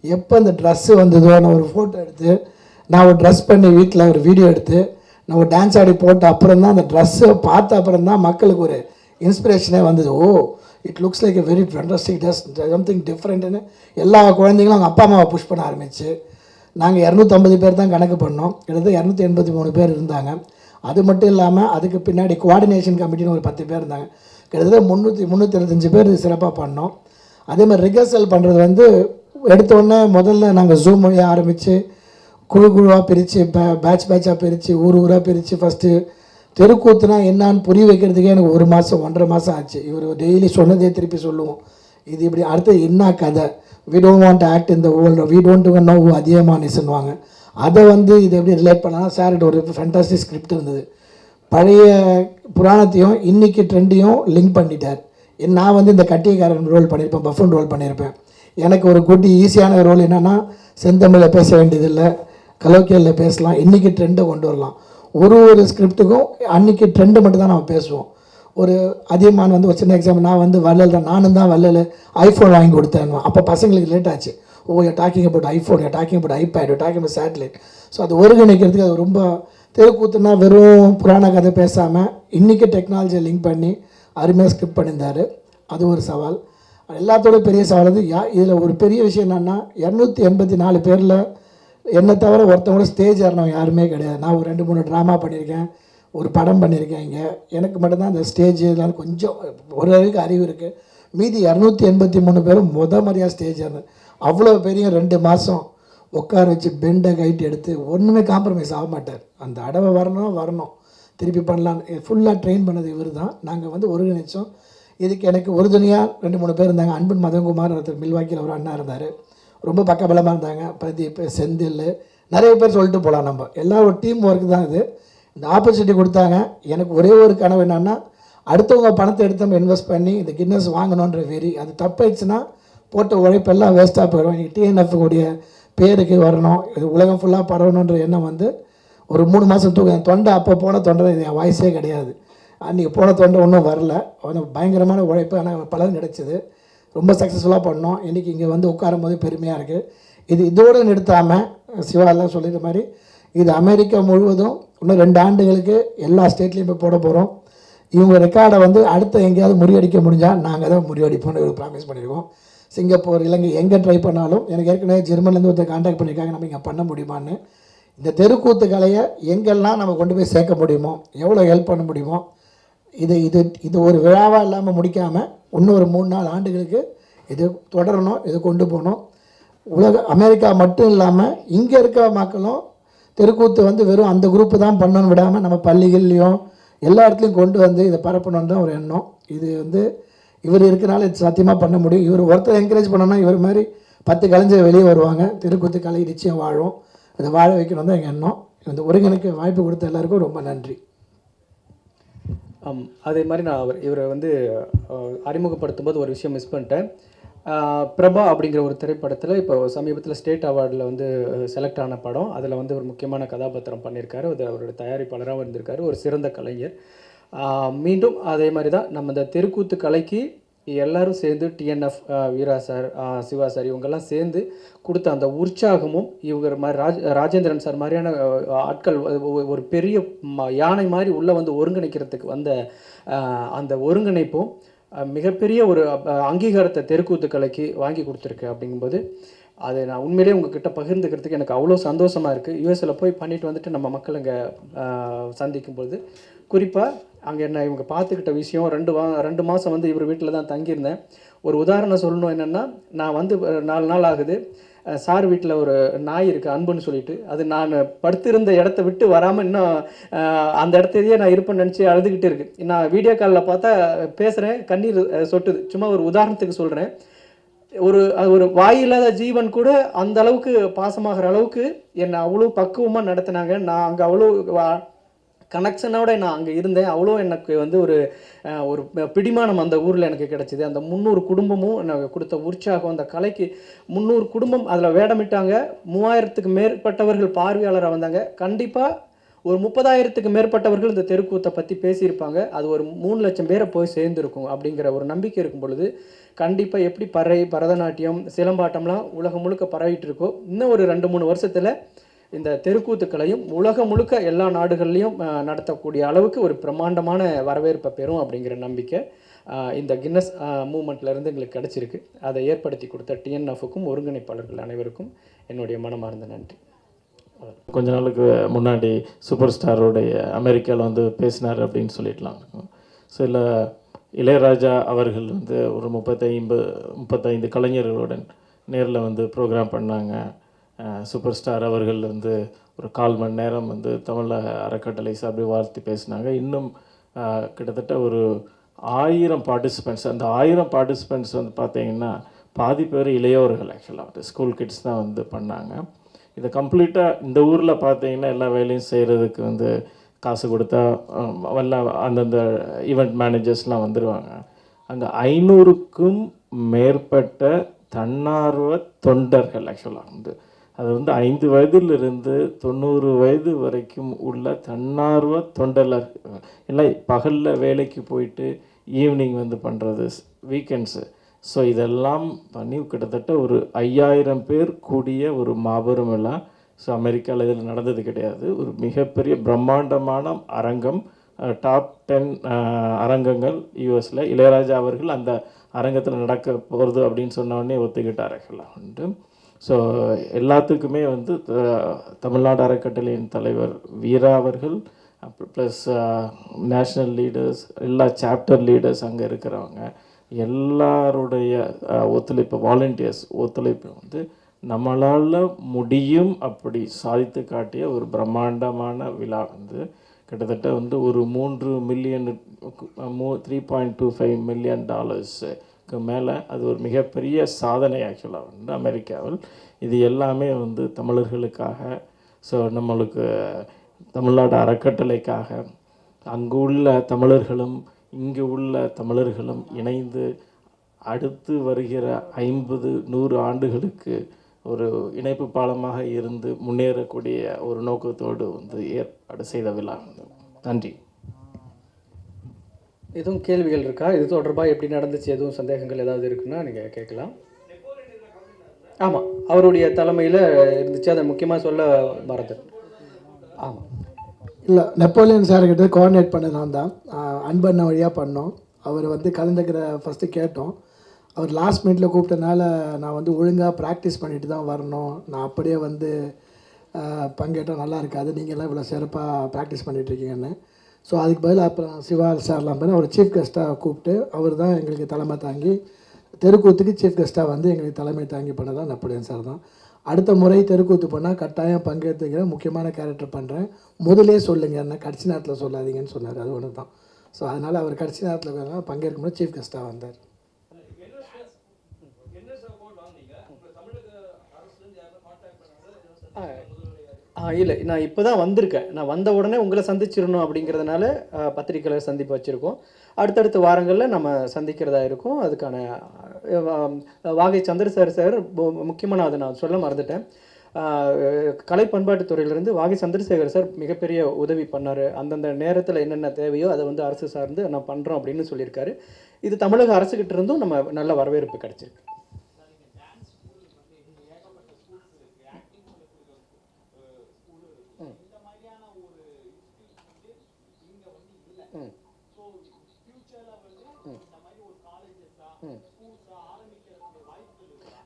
எப்போ இந்த ட்ரெஸ்ஸு வந்ததோ நான் ஒரு ஃபோட்டோ எடுத்து, நான் ஒரு ட்ரெஸ் பண்ணி வீட்டில் ஒரு வீடியோ எடுத்து நான் ஒரு டான்ஸ் ஆடி போட்ட அப்புறம் தான், அந்த ட்ரெஸ்ஸை பார்த்த அப்புறம் தான் மக்களுக்கு ஒரு இன்ஸ்பிரேஷனே வந்தது. Oh, it looks like a very fantastic dress, something டிஃப்ரெண்ட்டுன்னு எல்லா குழந்தைங்களும் அவங்க அப்பா அம்மாவை புஷ் பண்ண ஆரம்பிச்சு. நாங்கள் 250 பேர் தான் கணக்கு பண்ணோம், கிட்டத்தட்ட 283 பேர் இருந்தாங்க. அது மட்டும் இல்லாமல் அதுக்கு பின்னாடி கோஆர்டினேஷன் கமிட்டின்னு ஒரு 10 பேர் இருந்தாங்க. கிட்டத்தட்ட 325 பேர் சிறப்பாக பண்ணோம். அதே மாதிரி ரிஹர்சல் பண்ணுறது வந்து எடுத்தோடனே முதல்ல நாங்கள் ஜூம் மொழியாக ஆரம்பித்து குழுவாக பிரித்து பேட்சாக பிரித்து ஊராக பிரித்து ஃபஸ்ட்டு தெருக்கூத்துனா என்னான்னு புரிய வைக்கிறதுக்கே எனக்கு 1 மாதம் 1.5 மாதம் ஆச்சு. இவர் டெய்லி சொன்னதே திருப்பி சொல்லுவோம், இது இப்படி அடுத்து என்ன கதை, வி டோன்ட் வாண்ட் ஆக்ட் இந்த world, we don't even know அதிகமானிஸ்ன்னுவாங்க. அதை வந்து இது எப்படி ரிலேட் பண்ணால் சார்கிட்ட ஒரு ஃபேண்டாஸ்டிக் ஸ்கிரிப்ட் இருந்தது. பழைய புராணத்தையும் இன்றைக்கி ட்ரெண்டையும் லிங்க் பண்ணிட்டார். நான் வந்து இந்த கட்டியக்காரன் ரோல் பண்ணியிருப்பேன், பஃபன் ரோல் பண்ணியிருப்பேன். எனக்கு ஒரு குட்டி ஈஸியான ரோல் என்னென்னா, செந்தமிழில் பேச வேண்டியதில்லை, கலோக்கியலில் பேசலாம், இன்றைக்கி ட்ரெண்டை கொண்டு வரலாம். ஒரு ஸ்கிரிப்டுக்கும் அன்றைக்கி ட்ரெண்டு மட்டும் தான் நம்ம பேசுவோம். ஒரு அதிகமான வந்து ஒரு சின்ன எக்ஸாம்பிள், நான் வந்து வள்ளல் தான், நானும் தான் வள்ளல் ஐஃபோன் வாங்கி கொடுத்தேன். அப்போ பசங்களுக்கு லேட் ஆச்சு. Oh, you talking about iPhone, you talking about iPad, you talking about satellite. So அது ஒருங்கிணைக்கிறதுக்கு அது ரொம்ப தெருக்கூத்துனா வெறும் புராண கதை பேசாமல் இன்றைக்கி டெக்னாலஜியை லிங்க் பண்ணி அருமையாக ஸ்கிரிப்ட் பண்ணியிருந்தார். அது ஒரு சவால். எல்லாத்தோட பெரிய சவால் வந்து இதில் ஒரு பெரிய விஷயம் என்னென்னா, 284 பேரில் என்னை தவிர ஒருத்தவங்களோட ஸ்டேஜ் ஏறினவங்க யாருமே கிடையாது. நான் ஒரு 2-3 ட்ராமா பண்ணியிருக்கேன், ஒரு படம் பண்ணியிருக்கேன். இங்கே எனக்கு மட்டும்தான் அந்த ஸ்டேஜ் இதெல்லாம் கொஞ்சம் ஓரளவுக்கு அறிவு இருக்குது. மீதி 283 பேரும் முறையாக ஸ்டேஜ் ஏறினேன். அவ்வளோ பெரிய 2 மாதம் உட்கார வச்சு பெண்டை கைட்டு எடுத்து ஒன்றுமே காம்ப்ரமைஸ் ஆக மாட்டார். அந்த அடவை வரணும் திருப்பி பண்ணலாம். ஃபுல்லாக ட்ரெயின் பண்ணது இவர் தான். நாங்கள் வந்து ஒருங்கிணைச்சோம். இதுக்கு எனக்கு உறுதுணையாக 2-3 பேர் இருந்தாங்க. அன்பன் மதன்குமார் ஒருத்தர் மில்வாக்கியில் ஒரு அண்ணா இருந்தார், ரொம்ப பக்கபலமாக இருந்தாங்க. பிரதீப், செந்தில், நிறைய பேர் சொல்லிட்டு போகலாம். நம்ம எல்லாம் ஒரு டீம் ஒர்க் தான் இது. இந்த ஆப்பர்ச்சுனிட்டி கொடுத்தாங்க. எனக்கு ஒரே ஒரு கனவு என்னென்னா, அடுத்தவங்க பணத்தை எடுத்து நம்ம இன்வெஸ்ட் பண்ணி இந்த கின்னஸ் வாங்கணுன்ற வெறி. அது தப்பாயிடுச்சுன்னா போட்ட உழைப்பெல்லாம் வேஸ்ட்டாக போயிடும். இன்றைக்கி டிஎன்எஃப் கூடிய பேருக்கு வரணும், இது உலகம் ஃபுல்லாக பரவணுன்ற எண்ணம் வந்து ஒரு 3 மாதம் தூக்கம். தொண்டை அப்போ போன தொண்டை, இது என் வாய்ஸே கிடையாது. அன்றைக்கி போன தொண்டை ஒன்றும் வரல. பயங்கரமான உழைப்பு, ஆனால் பலன் கிடைச்சிது. ரொம்ப சக்ஸஸ்ஃபுல்லாக பண்ணோம். இன்றைக்கி இங்கே வந்து உட்காரும் போது பெருமையாக இருக்குது. இது இதோடு நிறுத்தாமல் சிவாலாம் சொல்லிட்ட மாதிரி இது அமெரிக்கா முழுவதும் இன்னும் 2 ஆண்டுகளுக்கு எல்லா ஸ்டேட்லேயும் போய் போட போகிறோம். இவங்க ரெக்கார்டை வந்து அடுத்த எங்கேயாவது முறியடிக்க முடிஞ்சால் நாங்கள் தான் முறியடிப்போம்னு ஒரு ப்ராமிஸ் பண்ணியிருக்கோம். சிங்கப்பூர், இலங்கை எங்கே ட்ரை பண்ணாலும், எனக்கு ஏற்கனவே ஜெர்மன்லேருந்து ஒருத்தர் கான்டாக்ட் பண்ணியிருக்காங்க, நம்ம இங்கே பண்ண முடியுமான்னு. இந்த தெருக்கூத்து கலையை எங்கெல்லாம் நம்ம கொண்டு போய் சேர்க்க முடியுமோ, எவ்வளோ ஹெல்ப் பண்ண முடியுமோ, இது ஒரு விழாவாக இல்லாமல் முடிக்காமல் இன்னும் ஒரு 3-4 ஆண்டுகளுக்கு இது தொடரணும், இது கொண்டு போகணும். அமெரிக்கா மட்டும் இல்லாமல் இங்கே இருக்க மக்களும் தெருக்கூத்து வந்து வெறும் அந்த குரூப்பு தான் பண்ணணும்னு விடாமல் நம்ம பள்ளிகள்லையும் எல்லா இடத்துலையும் கொண்டு வந்து இதை பரப்பணுன்னு தான் ஒரு எண்ணம். இது வந்து இவர் இருக்கிறனால இது சத்தியமாக பண்ண முடியும். இவர் ஒருத்தர் என்கரேஜ் பண்ணோன்னா இவர் மாதிரி 10 கலைஞர் வெளியே வருவாங்க. தெருக்கூத்து கலை நிச்சயம் வாழும். அதை வாழ வைக்கணும் தான் எங்கள் எண்ணம். இந்த ஒருங்கிணைக்க வாய்ப்பு கொடுத்த எல்லாருக்கும் ரொம்ப நன்றி. அதே மாதிரி நான் இவரை வந்து அறிமுகப்படுத்தும் போது ஒரு விஷயம் மிஸ் பண்ணிட்டேன். பிரபா அப்படிங்கிற ஒரு திரைப்படத்தில் இப்போ சமீபத்தில் ஸ்டேட் அவார்டில் வந்து செலக்ட் ஆன படம். அதில் வந்து ஒரு முக்கியமான கதாபாத்திரம் பண்ணியிருக்காரு. அது அவரோட தயாரிப்பாளராகவும் இருந்திருக்காரு. ஒரு சிறந்த கலைஞர். மீண்டும் அதே மாதிரி தான் நம்ம இந்த தெருக்கூத்து கலைக்கு எல்லோரும் சேர்ந்து டிஎன்எஃப், வீரா சார், சிவா சார் இவங்கெல்லாம் சேர்ந்து கொடுத்த அந்த உற்சாகமும், இவங்க மாதிரி ராஜேந்திரன் சார் மாதிரியான ஆட்கள் ஒரு பெரிய யானை மாதிரி உள்ளே வந்து ஒருங்கிணைக்கிறதுக்கு வந்த அந்த ஒருங்கிணைப்பும் மிகப்பெரிய ஒரு அங்கீகாரத்தை தெருக்கூத்து கலைக்கு வாங்கி கொடுத்துருக்கு. அப்படிங்கும்போது அதை நான் உண்மையிலேயே உங்ககிட்ட பகிர்ந்துக்கிறதுக்கு எனக்கு அவ்வளோ சந்தோஷமாக இருக்குது. யூஎஸில் போய் பண்ணிட்டு வந்துட்டு நம்ம மக்கள் இங்கே சந்திக்கும்போது, குறிப்பாக அங்கே என்ன இவங்க பார்த்துக்கிட்ட விஷயம், 2 மாதம் வந்து இவர் வீட்டில் தான் தங்கியிருந்தேன். ஒரு உதாரணம் சொல்லணும் என்னென்னா, நான் வந்து 4 நாள் ஆகுது. சார் வீட்டில் ஒரு நாய் இருக்குது, அன்புன்னு சொல்லிட்டு. அது நான் படுத்திருந்த இடத்த விட்டு வராமல் இன்னும் அந்த இடத்தையே நான் இருப்பேன்னு நினச்சி அழுதுகிட்டு இருக்குது. நான் வீடியோ காலில் பார்த்தா பேசுகிறேன், கண்ணீர் சொட்டுது. சும்மா ஒரு உதாரணத்துக்கு சொல்கிறேன். ஒரு வாயில்லாத ஜீவன் கூட அந்த அளவுக்கு பாசமாகிற அளவுக்கு என்னை அவ்வளோ பக்குவமாக நடத்தினாங்க. நான் அங்கே அவ்வளோ கனெக்ஷனோட நான் அங்கே இருந்தேன். அவ்வளோ எனக்கு வந்து ஒரு பிடிமானம் அந்த ஊரில் எனக்கு கிடச்சிது. அந்த 300 குடும்பமும் எனக்கு கொடுத்த உற்சாகம், அந்த கலைக்கு 300 குடும்பம் அதில் வேடமிட்டாங்க. 3000த்துக்கு மேற்பட்டவர்கள் பார்வையாளராக வந்தாங்க. கண்டிப்பாக ஒரு 30,000த்துக்கு மேற்பட்டவர்கள் இந்த தெருக்கூத்தை பற்றி பேசியிருப்பாங்க. அது ஒரு 3 லட்சம் பேரை போய் சேர்ந்துருக்கும் அப்படிங்கிற ஒரு நம்பிக்கை இருக்கும் பொழுது, கண்டிப்பாக எப்படி பறை, பரதநாட்டியம், சிலம்பாட்டம்லாம் உலகம் முழுக்க பரவிட்டு இருக்கோ, இன்னும் ஒரு 2-3 வருஷத்தில் இந்த தெருக்கூத்துக்களையும் உலகம் முழுக்க எல்லா நாடுகள்லையும் நடத்தக்கூடிய அளவுக்கு ஒரு பிரம்மாண்டமான வரவேற்பை பெறும் அப்படிங்கிற நம்பிக்கை இந்த கின்னஸ் மூமெண்ட்லேருந்து எங்களுக்கு கிடச்சிருக்கு. அதை ஏற்படுத்தி கொடுத்த டிஎன்எஃப்க்கும் ஒருங்கிணைப்பாளர்கள் அனைவருக்கும் என்னுடைய மனமார்ந்த நன்றி. கொஞ்ச நாளுக்கு முன்னாடி சூப்பர் ஸ்டாரோடைய அமெரிக்காவில் வந்து பேசினார் அப்படின்னு சொல்லிடலாம் இருக்கும். ஸோ இல்லை, இளையராஜா அவர்கள் வந்து ஒரு 35 கலைஞர்களுடன் நேரில் வந்து ப்ரோக்ராம் பண்ணாங்க. சூப்பர் ஸ்டார் அவர்கள் வந்து ஒரு 1/4 மணி நேரம் வந்து தமிழ் அறக்கட்டளை சார்பில் வாழ்த்து பேசினாங்க. இன்னும் கிட்டத்தட்ட ஒரு 1000 பார்ட்டிசிபெண்ட்ஸ். அந்த 1000 பார்ட்டிசிபெண்ட்ஸ் வந்து பார்த்திங்கன்னா பாதி பேர் இளையோர்கள். ஆக்சுவலாக ஸ்கூல் கிட்ஸ் தான் வந்து பண்ணாங்க. இதை கம்ப்ளீட்டாக இந்த ஊரில் பார்த்தீங்கன்னா எல்லா வேலையும் செய்கிறதுக்கு வந்து காசு கொடுத்தா அந்தந்த ஈவெண்ட் மேனேஜர்ஸ்லாம் வந்துடுவாங்க. அங்கே 500க்கும் மேற்பட்ட தன்னார்வ தொண்டர்கள். ஆக்சுவலாக வந்து அது வந்து 5 வயதிலிருந்து 90 வயது வரைக்கும் உள்ள தன்னார்வ தொண்டர்கள் எல்லாம் பகலில் வேலைக்கு போயிட்டு ஈவினிங் வந்து பண்ணுறது, வீக்கெண்ட்ஸு. ஸோ இதெல்லாம் பண்ணி கிட்டத்தட்ட ஒரு 5000 பேர் கூடிய ஒரு மாபெரும் விழா. ஸோ அமெரிக்காவில் இதில் நடந்தது கிடையாது. ஒரு மிகப்பெரிய பிரம்மாண்டமான அரங்கம், டாப் 10 அரங்கங்கள் யூஎஸில். இளையராஜா அவர்கள் அந்த அரங்கத்தில் நடக்க போகிறது அப்படின்னு சொன்னோடனே ஒத்துக்கிட்டார் ஆக்சுவலாக உண்டு. ஸோ எல்லாத்துக்குமே வந்து தமிழ்நாடு அறக்கட்டளையின் தலைவர் வீரா அவர்கள், ப்ளஸ் நேஷ்னல் லீடர்ஸ், எல்லா சாப்டர் லீடர்ஸ் அங்கே இருக்கிறவங்க எல்லாருடைய ஒத்துழைப்பு, வாலண்டியர்ஸ் ஒத்துழைப்பு வந்து நம்மளால் முடியும் அப்படி சாதித்து காட்டிய ஒரு பிரம்மாண்டமான விழா வந்து கிட்டத்தட்ட வந்து ஒரு $3.25 மில்லியன் மேலே. அது ஒரு மிகப்பெரிய சாதனை ஆக்சுவலாக வந்து அமெரிக்காவில். இது எல்லாமே வந்து தமிழர்களுக்காக, ஸோ நம்மளுக்கு தமிழ்நாடு அறக்கட்டளைக்காக, அங்கு உள்ள தமிழர்களும் இங்கு உள்ள தமிழர்களும் இணைந்து அடுத்து வருகிற 50-100 ஆண்டுகளுக்கு ஒரு இணைப்பு பாலமாக இருந்து முன்னேறக்கூடிய ஒரு நோக்கத்தோடு வந்து ஏற்பாடு செய்த விழா. நன்றி. எதுவும் கேள்விகள் இருக்கா? இது தொடர்பாக எப்படி நடந்துச்சு, எதுவும் சந்தேகங்கள் ஏதாவது இருக்குன்னா நீங்கள் கேட்கலாம். ஆமாம், அவருடைய தலைமையில் இருந்துச்சு. அதை முக்கியமாக சொல்ல மறந்து. ஆமாம், இல்லை, நெப்போலியன் சார்கிட்ட கோஆர்டினேட் பண்ண நான் தான். அன்பண்ண வழியாக பண்ணோம். அவர் வந்து கலந்துக்கிற ஃபஸ்ட்டு கேட்டோம். அவர் லாஸ்ட் மினிட்ல கூப்பிட்டனால நான் வந்து ஒழுங்காக ப்ராக்டிஸ் பண்ணிட்டு தான் வரணும், நான் அப்படியே வந்து பங்கேற்றால் நல்லா இருக்காது, நீங்கள்லாம் இவ்வளோ சிறப்பாக ப்ராக்டிஸ் பண்ணிகிட்ருக்கீங்கன்னு. ஸோ அதுக்கு பதில் அப்புறம் சிவா சார்லாம் பண்ணி அவர் சீஃப் கெஸ்ட்டாக கூப்பிட்டு அவர் தான் எங்களுக்கு தலைமை தாங்கி, தெருக்கூத்துக்கு சீஃப் கெஸ்ட்டாக வந்து எங்களுக்கு தலைமை தாங்கி பண்ணதான் நெப்போலியன் சார் தான். அடுத்த முறை தெருக்கூத்து பண்ணால் கட்டாயம் பங்கேற்றுக்கிறேன், முக்கியமான கேரக்டர் பண்ணுறேன், முதலே சொல்லுங்கள், என்ன கடைசி நேரத்தில் சொல்லாதீங்கன்னு சொன்னார். அது ஒன்று தான். ஸோ அதனால் அவர் கடைசி நேரத்தில் பங்கேற்கும்போது சீஃப் கெஸ்ட்டாக வந்தார். இல்லை, நான் இப்போ தான் வந்திருக்கேன். நான் வந்த உடனே உங்களை சந்திச்சிடணும் அப்படிங்கிறதுனால பத்திரிக்கையாளர் சந்திப்பு வச்சுருக்கோம். அடுத்தடுத்த வாரங்களில் நம்ம சந்திக்கிறதா இருக்கும். அதுக்கான வாகை சந்திரசேகர் சார் முக்கியமாக நான் அதை நான் சொல்ல மறந்துட்டேன். கலை பண்பாட்டுத்துறையிலேருந்து வாகை சந்திரசேகர் சார் மிகப்பெரிய உதவி பண்ணார். அந்தந்த நேரத்தில் என்னென்ன தேவையோ அதை வந்து அரசு சார்ந்து நான் பண்ணுறோம் அப்படின்னு சொல்லியிருக்காரு. இது தமிழக அரசுக்கிட்ட இருந்தும் நம்ம நல்ல வரவேற்பு கிடச்சிருக்கு.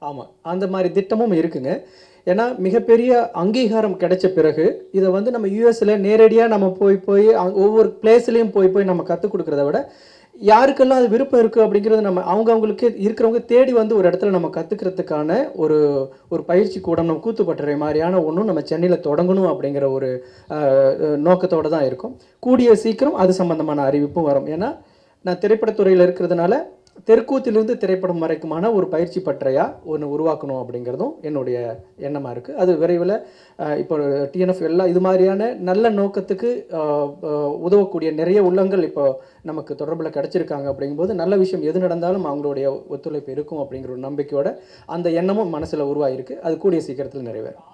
ஆமாம், அந்த மாதிரி திட்டமும் இருக்குங்க. ஏன்னா மிகப்பெரிய அங்கீகாரம் கிடைச்ச பிறகு இதை வந்து நம்ம யூஎஸில் நேரடியாக நம்ம போய் ஒவ்வொரு பிளேஸ்லேயும் போய் நம்ம கற்றுக் கொடுக்குறத விட யாருக்கெல்லாம் அது விருப்பம் இருக்குது அப்படிங்கிறது நம்ம அவங்களுக்கு இருக்கிறவங்க தேடி வந்து ஒரு இடத்துல நம்ம கற்றுக்கிறதுக்கான ஒரு பயிற்சி கூடம், நம்ம கூத்துப்பட்டறை மாதிரியான ஒன்றும் நம்ம சென்னையில் தொடங்கணும் அப்படிங்கிற ஒரு நோக்கத்தோடு தான் இருக்கும். கூடிய சீக்கிரம் அது சம்பந்தமான அறிவிப்பும் வரும். ஏன்னா நான் திரைப்படத்துறையில் இருக்கிறதுனால தெருக்கூத்திலிருந்து திரைப்படம் வரைக்குமான ஒரு பயிற்சி பட்டறையா ஒன்று உருவாக்கணும் அப்படிங்கிறதும் என்னுடைய எண்ணமாக இருக்குது. அது விரைவில் இப்போ டிஎன்எஃப் எல்லாம் இது மாதிரியான நல்ல நோக்கத்துக்கு உதவக்கூடிய நிறைய உள்ளங்கள் இப்போ நமக்கு தொடர்பில் கிடச்சிருக்காங்க. அப்படிங்கும்போது நல்ல விஷயம் எது நடந்தாலும் அவங்களுடைய ஒத்துழைப்பு இருக்கும் அப்படிங்கிற ஒரு நம்பிக்கையோட அந்த எண்ணமும் மனசில் உருவாகிருக்கு. அது கூடிய சீக்கிரத்தில் நிறைவேறும்.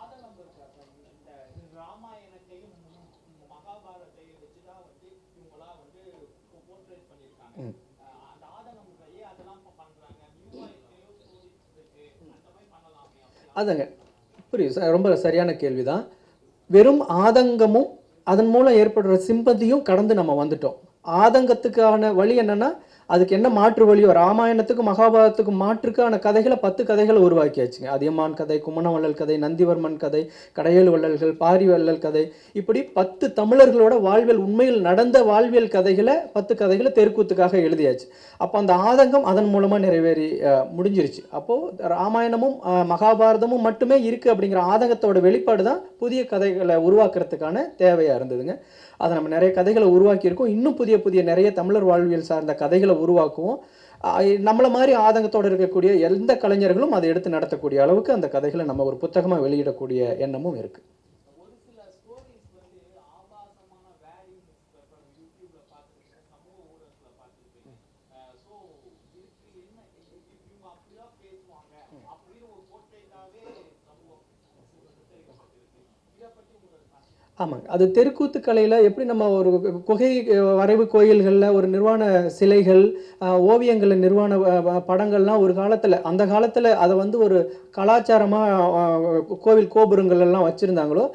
அதுங்க புரியுது. ரொம்ப சரியான கேள்வி தான். வெறும் ஆதங்கமும் அதன் மூலம் ஏற்படுற சிம்பதியும் கடந்து நம்ம வந்துட்டோம். ஆதங்கத்துக்கான வழி என்னன்னா, அதுக்கு என்ன மாற்று வழியோ, ராமாயணத்துக்கும் மகாபாரதத்துக்கும் மாற்றுக்கான கதைகளை 10 கதைகளை உருவாக்கியாச்சுங்க. அதியமான் கதை, கும்மணவள்ளல் கதை, நந்திவர்மன் கதை, கடையேழு வள்ளல்கள், பாரி வள்ளல் கதை, இப்படி 10 தமிழர்களோட வாழ்வியல் உண்மையில் நடந்த வாழ்வியல் கதைகளை 10 கதைகளை தெருக்கூத்துக்காக எழுதியாச்சு. அப்போ அந்த ஆதங்கம் அதன் மூலமாக நிறைவேறி முடிஞ்சிருச்சு. அப்போது ராமாயணமும் மகாபாரதமும் மட்டுமே இருக்குது அப்படிங்கிற ஆதங்கத்தோட வெளிப்பாடு தான் புதிய கதைகளை உருவாக்குறதுக்கான தேவையாக இருந்ததுங்க. அதை நம்ம நிறைய கதைகளை உருவாக்கியிருக்கோம். இன்னும் புதிய புதிய நிறைய தமிழர் வாழ்வியல் சார்ந்த கதைகளை உருவாக்குவோம். நம்மளை மாதிரி ஆதங்கத்தோடு இருக்கக்கூடிய எந்த கலைஞர்களும் அதை எடுத்து நடத்தக்கூடிய அளவுக்கு அந்த கதைகளை நம்ம ஒரு புத்தகமாக வெளியிடக்கூடிய எண்ணமும் இருக்குது. ஆமாங்க. அது தெருக்கூத்து கலையில் எப்படி நம்ம ஒரு குகை வரைவு கோயில்களில் ஒரு நிர்வாண சிலைகள், ஓவியங்களில் நிர்வாண படங்கள்லாம் ஒரு காலத்தில் அந்த காலத்தில் அதை வந்து ஒரு கலாச்சாரமாக கோவில் கோபுரங்கள் எல்லாம் வச்சுருந்தாங்களோ,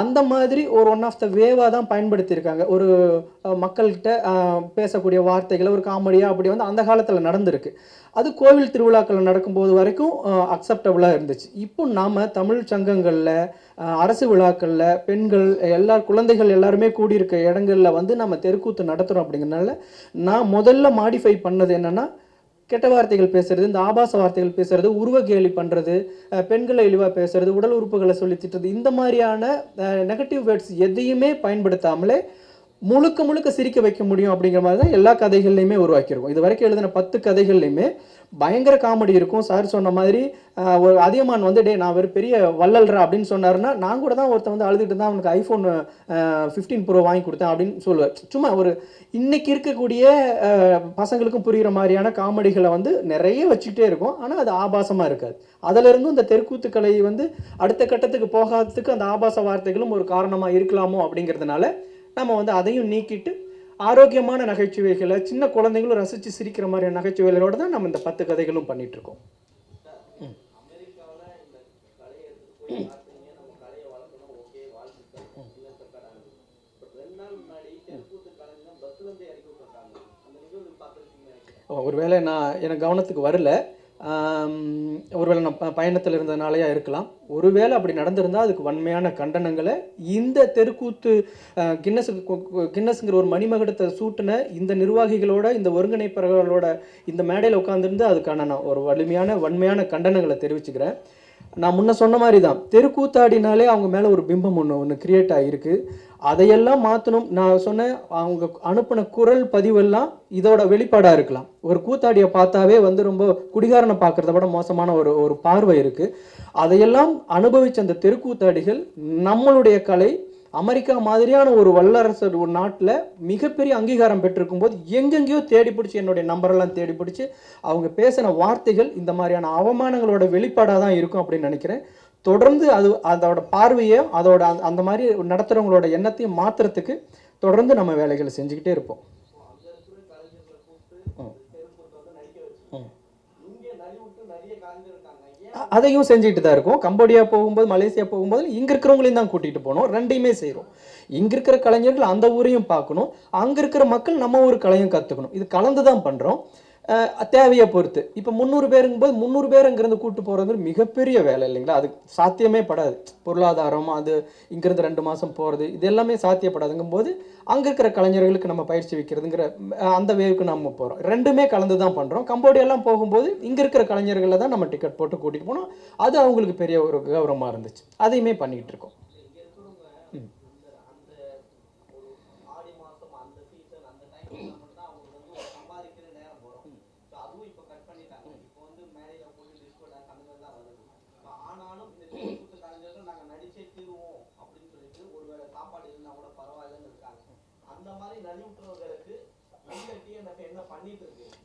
அந்த மாதிரி ஒரு ஒன் ஆஃப் த வேவாக தான் பயன்படுத்தியிருக்காங்க. ஒரு மக்கள்கிட்ட பேசக்கூடிய வார்த்தைகளை ஒரு காமெடியாக அப்படி வந்து அந்த காலத்தில் நடந்திருக்கு. அது கோவில் திருவிழாக்கள் நடக்கும்போது வரைக்கும் அக்செப்டபுளாக இருந்துச்சு. இப்போ நாம் தமிழ் சங்கங்களில், அரசு விழாக்களில், பெண்கள் குழந்தைகள் எல்லாருமே கூடியிருக்க இடங்களில் வந்து நம்ம தெருக்கூத்து நடத்துகிறோம். அப்படிங்கிறனால நான் முதல்ல மாடிஃபை பண்ணது என்னென்னா, கெட்ட வார்த்தைகள் பேசுறது, இந்த ஆபாச வார்த்தைகள் பேசுறது, உருவ கேலி பண்ணுறது, பெண்களை இழிவாக பேசுறது, உடல் உறுப்புகளை சொல்லி திட்டுறது, இந்த மாதிரியான நெகட்டிவ் வேர்ட்ஸ் எதையுமே பயன்படுத்தாமலே முழுக்க முழுக்க சிரிக்க வைக்க முடியும் அப்படிங்கிற மாதிரி தான் எல்லா கதைகள்லையுமே உருவாக்கியிருக்கும். இது வரைக்கும் எழுதின 10 கதைகள்லையுமே பயங்கர காமெடி இருக்கும். சார் சொன்ன மாதிரி ஒரு அதியமான் வந்து டே நான் ஒரு பெரிய வள்ளல்ரா அப்படின்னு சொன்னார்னா, நான் கூட தான் ஒருத்தன் வந்து அழுதுட்டு தான் அவனுக்கு ஐஃபோன் 15 ப்ரோ வாங்கி கொடுத்தேன் அப்படின்னு சொல்லுவேன். சும்மா ஒரு இன்னைக்கு இருக்கக்கூடிய பசங்களுக்கும் புரிகிற மாதிரியான காமெடிகளை வந்து நிறைய வச்சுக்கிட்டே இருக்கும். ஆனால் அது ஆபாசமாக இருக்காது. அதிலிருந்தும் இந்த தெருக்கூத்துக்களை வந்து அடுத்த கட்டத்துக்கு போகாததுக்கு அந்த ஆபாச வார்த்தைகளும் ஒரு காரணமாக இருக்கலாமோ அப்படிங்கிறதுனால நம்ம வந்து அதையும் நீக்கிட்டு ஆரோக்கியமான நகைச்சுவைகளை, சின்ன குழந்தைங்களும் ரசித்து சிரிக்கிற மாதிரியான நகைச்சுவைகளோடு தான் நம்ம இந்த 10 கதைகளும் பண்ணிகிட்ருக்கோம். ஒருவேளை எனக்கு கவனத்துக்கு வரல. ஒருவேளை நான் பயணத்தில் இருந்ததுனாலேயா இருக்கலாம். ஒருவேளை அப்படி நடந்திருந்தால் அதுக்கு வன்மையான கண்டனங்களை இந்த தெருக்கூத்து கின்னஸுங்கிற ஒரு மணிமகுடத்தை சூட்டின இந்த நிர்வாகிகளோட, இந்த ஒருங்கிணைப்பாளர்களோட இந்த மேடையில் உட்காந்துருந்து அதுக்கான நான் ஒரு வன்மையான கண்டனங்களை தெரிவிச்சுக்கிறேன். நான் முன்ன சொன்ன மாதிரி தான், தெருக்கூத்தாடினாலே அவங்க மேலே ஒரு பிம்பம் ஒன்று கிரியேட் ஆகிருக்கு. அதையெல்லாம் மாற்றணும். நான் சொன்னேன், அவங்க அனுப்பின குரல் பதிவெல்லாம் இதோட வெளிப்பாடாக இருக்கலாம். ஒரு கூத்தாடியை பார்த்தாவே வந்து ரொம்ப குடிகாரனை பார்க்குறத விட மோசமான ஒரு பார்வை இருக்குது. அதையெல்லாம் அனுபவித்த அந்த தெருக்கூத்தாடிகள் நம்மளுடைய கலை அமெரிக்கா மாதிரியான ஒரு வல்லரசு ஒரு நாட்டில் மிகப்பெரிய அங்கீகாரம் பெற்றிருக்கும் போது எங்கெங்கேயோ தேடி பிடிச்சி, என்னுடைய நம்பரெல்லாம் தேடி பிடிச்சி அவங்க பேசின வார்த்தைகள் இந்த மாதிரியான அவமானங்களோட வெளிப்பாடாக தான் இருக்கும் அப்படின்னு நினைக்கிறேன். தொடர்ந்து அதோட பார்வையை அந்த மாதிரி நடத்துகிறவங்களோட எண்ணத்தையும் மாற்றுறதுக்கு தொடர்ந்து நம்ம வேலைகளை செஞ்சுக்கிட்டே இருப்போம். அதையும் செஞ்சுக்கிட்டு தான் இருக்கும். கம்போடியா போகும்போது, மலேசியா போகும்போது இங்கே இருக்கிறவங்களையும் தான் கூட்டிகிட்டு போகணும். ரெண்டையுமே செய்கிறோம். இங்கே இருக்கிற கலைஞர்கள் அந்த ஊரையும் பார்க்கணும், அங்கே இருக்கிற மக்கள் நம்ம ஊர் கலையும் கற்றுக்கணும். இது கலந்து தான் பண்ணுறோம், தேவையை பொறுத்து. இப்போ 300 பேருங்கும்போது 300 பேர் இங்கேருந்து கூப்பிட்டு போகிறது மிகப்பெரிய வேலை இல்லைங்களா? அது சாத்தியமே படாது. பொருளாதாரம், அது இங்கேருந்து 2 மாதம் போகிறது, இது எல்லாமே சாத்தியப்படாதுங்கும் போது அங்கே இருக்கிற கலைஞர்களுக்கு நம்ம பயிற்சி வைக்கிறதுங்கிற அந்த வேவுக்கு நம்ம போகிறோம். ரெண்டுமே கலந்து தான் பண்ணுறோம். கம்போடியெல்லாம் போகும்போது இங்கே இருக்கிற கலைஞர்களை தான் நம்ம டிக்கெட் போட்டு கூட்டிகிட்டு போனோம். அது அவங்களுக்கு பெரிய ஒரு கௌரவமாக இருந்துச்சு. அதையுமே பண்ணிக்கிட்டு இருக்கோம்.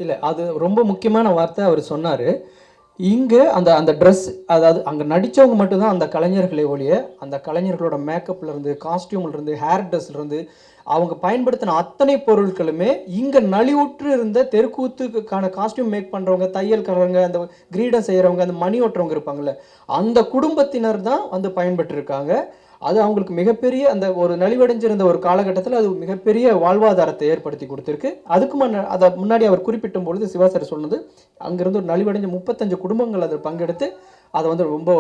இல்லை, அது ரொம்ப முக்கியமான வார்த்தை அவர் சொன்னார். இங்கே அந்த அந்த ட்ரெஸ், அதாவது அங்கே நடித்தவங்க மட்டும்தான் அந்த கலைஞர்களை ஒழிய, அந்த கலைஞர்களோட மேக்கப்லேருந்து, காஸ்டியூம்லேருந்து, ஹேர் ட்ரெஸ்லேருந்து, அவங்க பயன்படுத்தின அத்தனை பொருட்களுமே இங்கே நலிவுற்று இருந்த தெருக்கூத்துக்கான காஸ்டியூம் மேக் பண்ணுறவங்க, தையல்காரங்க, அந்த கிரீடம் செய்கிறவங்க, அந்த மணி ஓட்டுறவங்க இருப்பாங்கள்ல, அந்த குடும்பத்தினர் தான் வந்து பயன்பெற்றிருக்காங்க. அது அவங்களுக்கு மிகப்பெரிய அந்த ஒரு நலிவடைஞ்சிருந்த ஒரு காலகட்டத்தில் அது மிகப்பெரிய வாழ்வாதாரத்தை ஏற்படுத்தி கொடுத்துருக்கு. அதுக்கு அதை முன்னாடி அவர் குறிப்பிட்டும் பொழுது சிவா சார் சொன்னது, அங்கேருந்து ஒரு நலிவடைஞ்ச 35 குடும்பங்கள் அதில் பங்கெடுத்து அதை வந்து ரொம்ப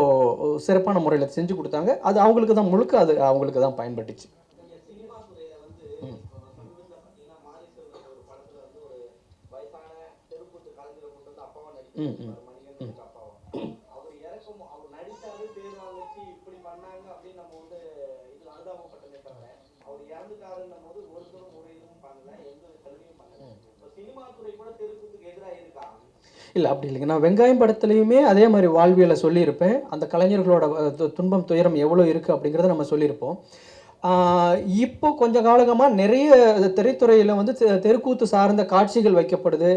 சிறப்பான முறையில் செஞ்சு கொடுத்தாங்க. அது அவங்களுக்கு தான் முழுக்க, அது அவங்களுக்கு தான் பயன்பட்டுச்சு. ம் ம் ம் இல்லை, அப்படி இல்லைங்க. நான் வெங்காயம் படத்துலையுமே அதே மாதிரி வாழ்வியலை சொல்லியிருப்பேன். அந்த கலைஞர்களோட துன்பம் துயரம் எவ்வளோ இருக்குது அப்படிங்கிறத நம்ம சொல்லியிருப்போம். இப்போ கொஞ்ச காலமாக நிறைய திரைத்துறையில் வந்து தெருக்கூத்து சார்ந்த காட்சிகள் வைக்கப்படுது.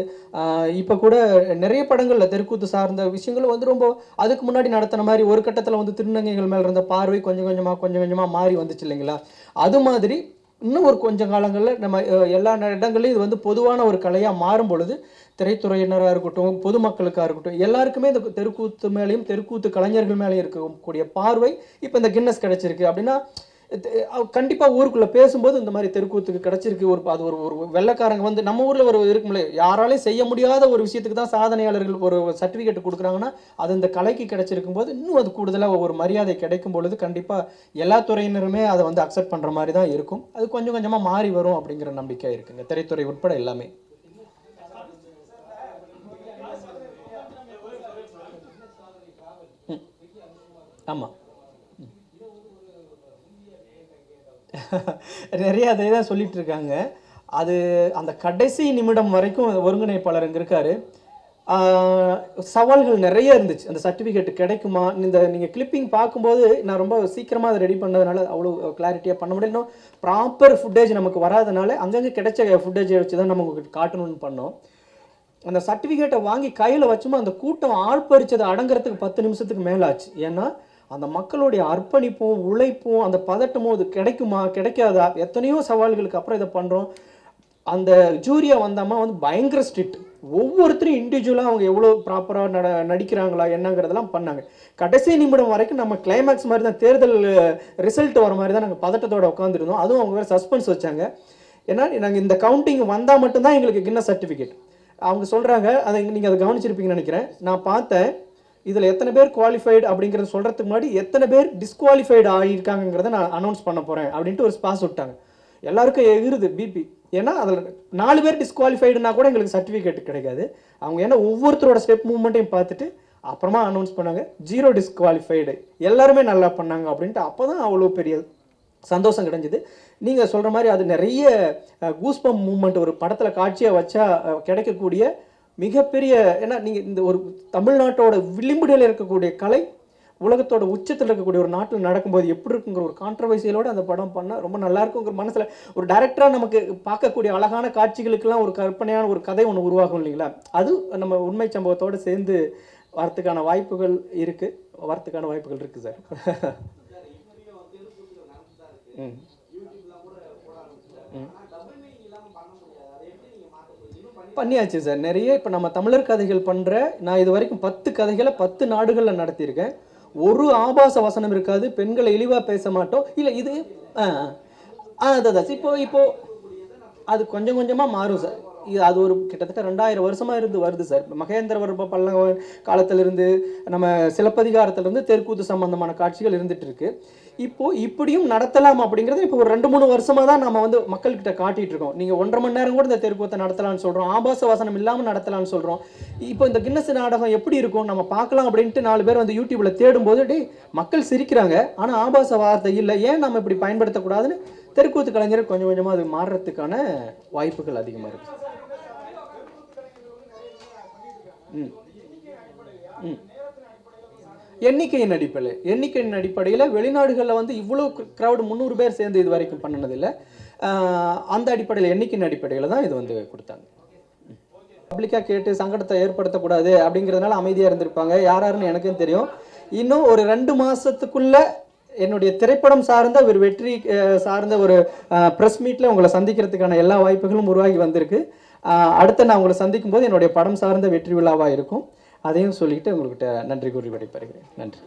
இப்போ கூட நிறைய படங்களில் தெருக்கூத்து சார்ந்த விஷயங்கள் வந்து ரொம்ப அதுக்கு முன்னாடி நடத்தின மாதிரி ஒரு கட்டத்தில் வந்து திருநங்கைகள் மேலே இருந்த பார்வை கொஞ்சம் கொஞ்சமாக மாறி வந்துச்சு இல்லைங்களா? அது மாதிரி இன்னும் ஒரு கொஞ்சம் காலங்களில் நம்ம எல்லா இடங்கள்லையும் இது வந்து பொதுவான ஒரு கலையாக மாறும் பொழுது திரைத்துறையினராக இருக்கட்டும், பொதுமக்களுக்காக இருக்கட்டும், எல்லாருக்குமே இந்த தெருக்கூத்து மேலேயும் தெருக்கூத்து கலைஞர்கள் மேலேயும் இருக்கக்கூடிய பார்வை இப்போ இந்த கின்னஸ் கிடைச்சிருக்கு அப்படின்னா, கண்டிப்பாக ஊருக்குள்ளே பேசும்போது இந்த மாதிரி தெருக்கூத்துக்கு கிடச்சிருக்கு. அது ஒரு வெள்ளைக்காரங்க வந்து நம்ம ஊரில் ஒரு இருக்குமில்ல, யாராலையும் செய்ய முடியாத ஒரு விஷயத்துக்கு தான் சாதனையாளர்கள் ஒரு சர்டிஃபிகேட் கொடுக்குறாங்கன்னா, அது இந்த கலைக்கு கிடைச்சிருக்கும் போது இன்னும் அது கூடுதலாக ஒரு மரியாதை கிடைக்கும் பொழுது கண்டிப்பாக எல்லா துறையினருமே அதை வந்து அக்செப்ட் பண்ணுற மாதிரி தான் இருக்கும். அது கொஞ்சம் கொஞ்சமாக மாறி வரும் அப்படிங்கிற நம்பிக்கை இருக்குங்க, திரைத்துறை உட்பட எல்லாமே. ஆமாம், நிறைய அதை தான் சொல்லிட்டு இருக்காங்க. அது அந்த கடைசி நிமிடம் வரைக்கும் ஒருங்கிணைப்பாளர் இங்கே இருக்கார். சவால்கள் நிறைய இருந்துச்சு. அந்த சர்டிஃபிகேட் கிடைக்குமா, நீங்கள் கிளிப்பிங் பார்க்கும்போது நான் ரொம்ப சீக்கிரமாக அதை ரெடி பண்ணதுனால அவ்வளோ கிளாரிட்டியாக பண்ண முடியல. இன்னும் ப்ராப்பர் ஃபுட்டேஜ் நமக்கு வராதனால அங்கங்கே கிடைச்ச ஃபுட்டேஜை வச்சு தான் நம்ம உங்களுக்கு காட்டணும்னு பண்ணோம். அந்த சர்டிஃபிகேட்டை வாங்கி கையில் வச்சுமா அந்த கூட்டம் ஆள் பறிச்சதை அடங்குறதுக்கு 10 நிமிஷத்துக்கு மேலே ஆச்சு. ஏன்னா அந்த மக்களுடைய அர்ப்பணிப்பும் உழைப்பும் அந்த பதட்டமும் இது கிடைக்குமா கிடைக்காதா, எத்தனையோ சவால்களுக்கு அப்புறம் இதை பண்ணுறோம். அந்த ஜூரியா வந்தாமா வந்து பயங்கர ஸ்ட்ரிக்ட். ஒவ்வொருத்தரும் இண்டிவிஜுவலாக அவங்க எவ்வளோ ப்ராப்பராக நடிக்கிறாங்களா என்னங்கிறதெல்லாம் பண்ணாங்க. கடைசி நிமிடம் வரைக்கும் நம்ம கிளைமேக்ஸ் மாதிரி தான், தேர்தல் ரிசல்ட் வர மாதிரி தான் நாங்கள் பதட்டத்தோடு உட்காந்துருந்தோம். அதுவும் அவங்க வேறு சஸ்பென்ஸ் வச்சாங்க. ஏன்னா நாங்கள் இந்த கவுண்டிங் வந்தால் மட்டும்தான் எங்களுக்கு கின்னஸ் சர்டிஃபிகேட். அவங்க சொல்கிறாங்க, அதை நீங்கள் அதை கவனிச்சிருப்பீங்கன்னு நினைக்கிறேன். நான் பார்த்தேன், இதில் எத்தனை பேர் குவாலிஃபைடு அப்படிங்கிறத சொல்கிறதுக்கு முன்னாடி எத்தனை பேர் டிஸ்குவாலிஃபைடு ஆகியிருக்காங்கிறத நான் அனௌன்ஸ் பண்ண போகிறேன் அப்படின்ட்டு ஒரு ஸ்பாஸ் விட்டாங்க. எல்லாருக்கும் எகிருது பிபி. ஏன்னா அதில் 4 பேர் டிஸ்குவாலிஃபைடுனா கூட எங்களுக்கு சர்டிஃபிகேட் கிடைக்காது. அவங்க ஏன்னா ஒவ்வொருத்தரோட ஸ்டெப் மூவ்மெண்ட்டையும் பார்த்துட்டு அப்புறமா அனௌன்ஸ் பண்ணாங்க 0 டிஸ்குவாலிஃபைடு, எல்லாருமே நல்லா பண்ணாங்க அப்படின்ட்டு. அப்போ தான் அவ்வளோ பெரிய சந்தோஷம் கிடைஞ்சிது. நீங்கள் சொல்கிற மாதிரி அது நிறைய கூஸ்பம் மூமெண்ட் ஒரு படத்தில் காட்சியாக வச்சா கிடைக்கக்கூடிய மிகப்பெரிய, ஏன்னா நீங்கள் இந்த ஒரு தமிழ்நாட்டோட விளிம்புகளில் இருக்கக்கூடிய கலை உலகத்தோட உச்சத்தில் இருக்கக்கூடிய ஒரு நாட்டில் நடக்கும்போது எப்படி இருக்குங்கிற ஒரு கான்ட்ரவர்சியலோடு அந்த படம் பண்ணால் ரொம்ப நல்லா இருக்குங்கிற மனசில் ஒரு டைரக்டராக நமக்கு பார்க்கக்கூடிய அழகான காட்சிகளுக்கெல்லாம் ஒரு கற்பனையான ஒரு கதை ஒன்று உருவாகும் இல்லைங்களா? அது நம்ம உண்மை சம்பவத்தோடு சேர்ந்து வரத்துக்கான வாய்ப்புகள் இருக்குது. சார். ம் பண்ணியாச்சு சார் நிறைய. இப்போ நம்ம தமிழர் கதைகள் பண்ணுற, நான் இது வரைக்கும் 10 கதைகளை 10 நாடுகளில் நடத்தியிருக்கேன். ஒரு ஆபாச வசனம் இருக்காது, பெண்களை இழிவாக பேச மாட்டோம். இல்லை இது அதான் இப்போ அது கொஞ்சம் கொஞ்சமாக மாறும் சார். இது அது ஒரு கிட்டத்தட்ட 2000 வருஷமாக வருது சார். மகேந்திரவர்ம பல்லவ காலத்திலிருந்து நம்ம சிலப்பதிகாரத்திலிருந்து தெருக்கூத்து சம்பந்தமான காட்சிகள் இருந்துட்டு இருக்கு. இப்போது இப்படியும் நடத்தலாம் அப்படிங்கிறது இப்போ ஒரு 2-3 வருஷமாக தான் நம்ம வந்து மக்கள்கிட்ட காட்டிகிட்டு இருக்கோம். நீங்கள் 1.5 மணி நேரம் கூட இந்த தெருக்கூத்தை நடத்தலாம்னு சொல்கிறோம், ஆபாச வசனம் இல்லாமல் நடத்தலாம்னு சொல்கிறோம். இப்போ இந்த கின்னஸ் நாடகம் எப்படி இருக்கும் நம்ம பார்க்கலாம் அப்படின்ட்டு 4 பேர் வந்து யூடியூப்பில் தேடும்போது டே மக்கள் சிரிக்கிறாங்க, ஆனால் ஆபாச வார்த்தை இல்லை, ஏன் நம்ம இப்படி பயன்படுத்தக்கூடாதுன்னு தெருக்கூத்து கலைஞர் கொஞ்சம் கொஞ்சமாக அது மாறுறதுக்கான வாய்ப்புகள் அதிகமாக இருக்குது. எண்ணிக்கையின் அடிப்படையில் வெளிநாடுகளில் வந்து இவ்வளோ க்ரௌடு 300 பேர் சேர்ந்து இது வரைக்கும் பண்ணினதில்லை. அந்த அடிப்படையில் எண்ணிக்கையின் அடிப்படையில் தான் இது வந்து கொடுத்தாங்க. பப்ளிக்காக கேட்டு சங்கடத்தை ஏற்படுத்தக்கூடாது அப்படிங்கிறதுனால அமைதியாக இருந்திருப்பாங்க. யாருன்னு எனக்கும் தெரியும். இன்னும் ஒரு 2 மாதத்துக்குள்ள என்னுடைய திரைப்படம் சார்ந்த ஒரு வெற்றி சார்ந்த ஒரு ப்ரெஸ் மீட்டில் உங்களை சந்திக்கிறதுக்கான எல்லா வாய்ப்புகளும் உருவாகி வந்திருக்கு. அடுத்து நான் உங்களை சந்திக்கும் போது என்னுடைய படம் சார்ந்த வெற்றி விழாவாக இருக்கும். அதையும் சொல்லிட்டு உங்கள்கிட்ட நன்றி கூறி விடைபெறுகிறேன். நன்றி.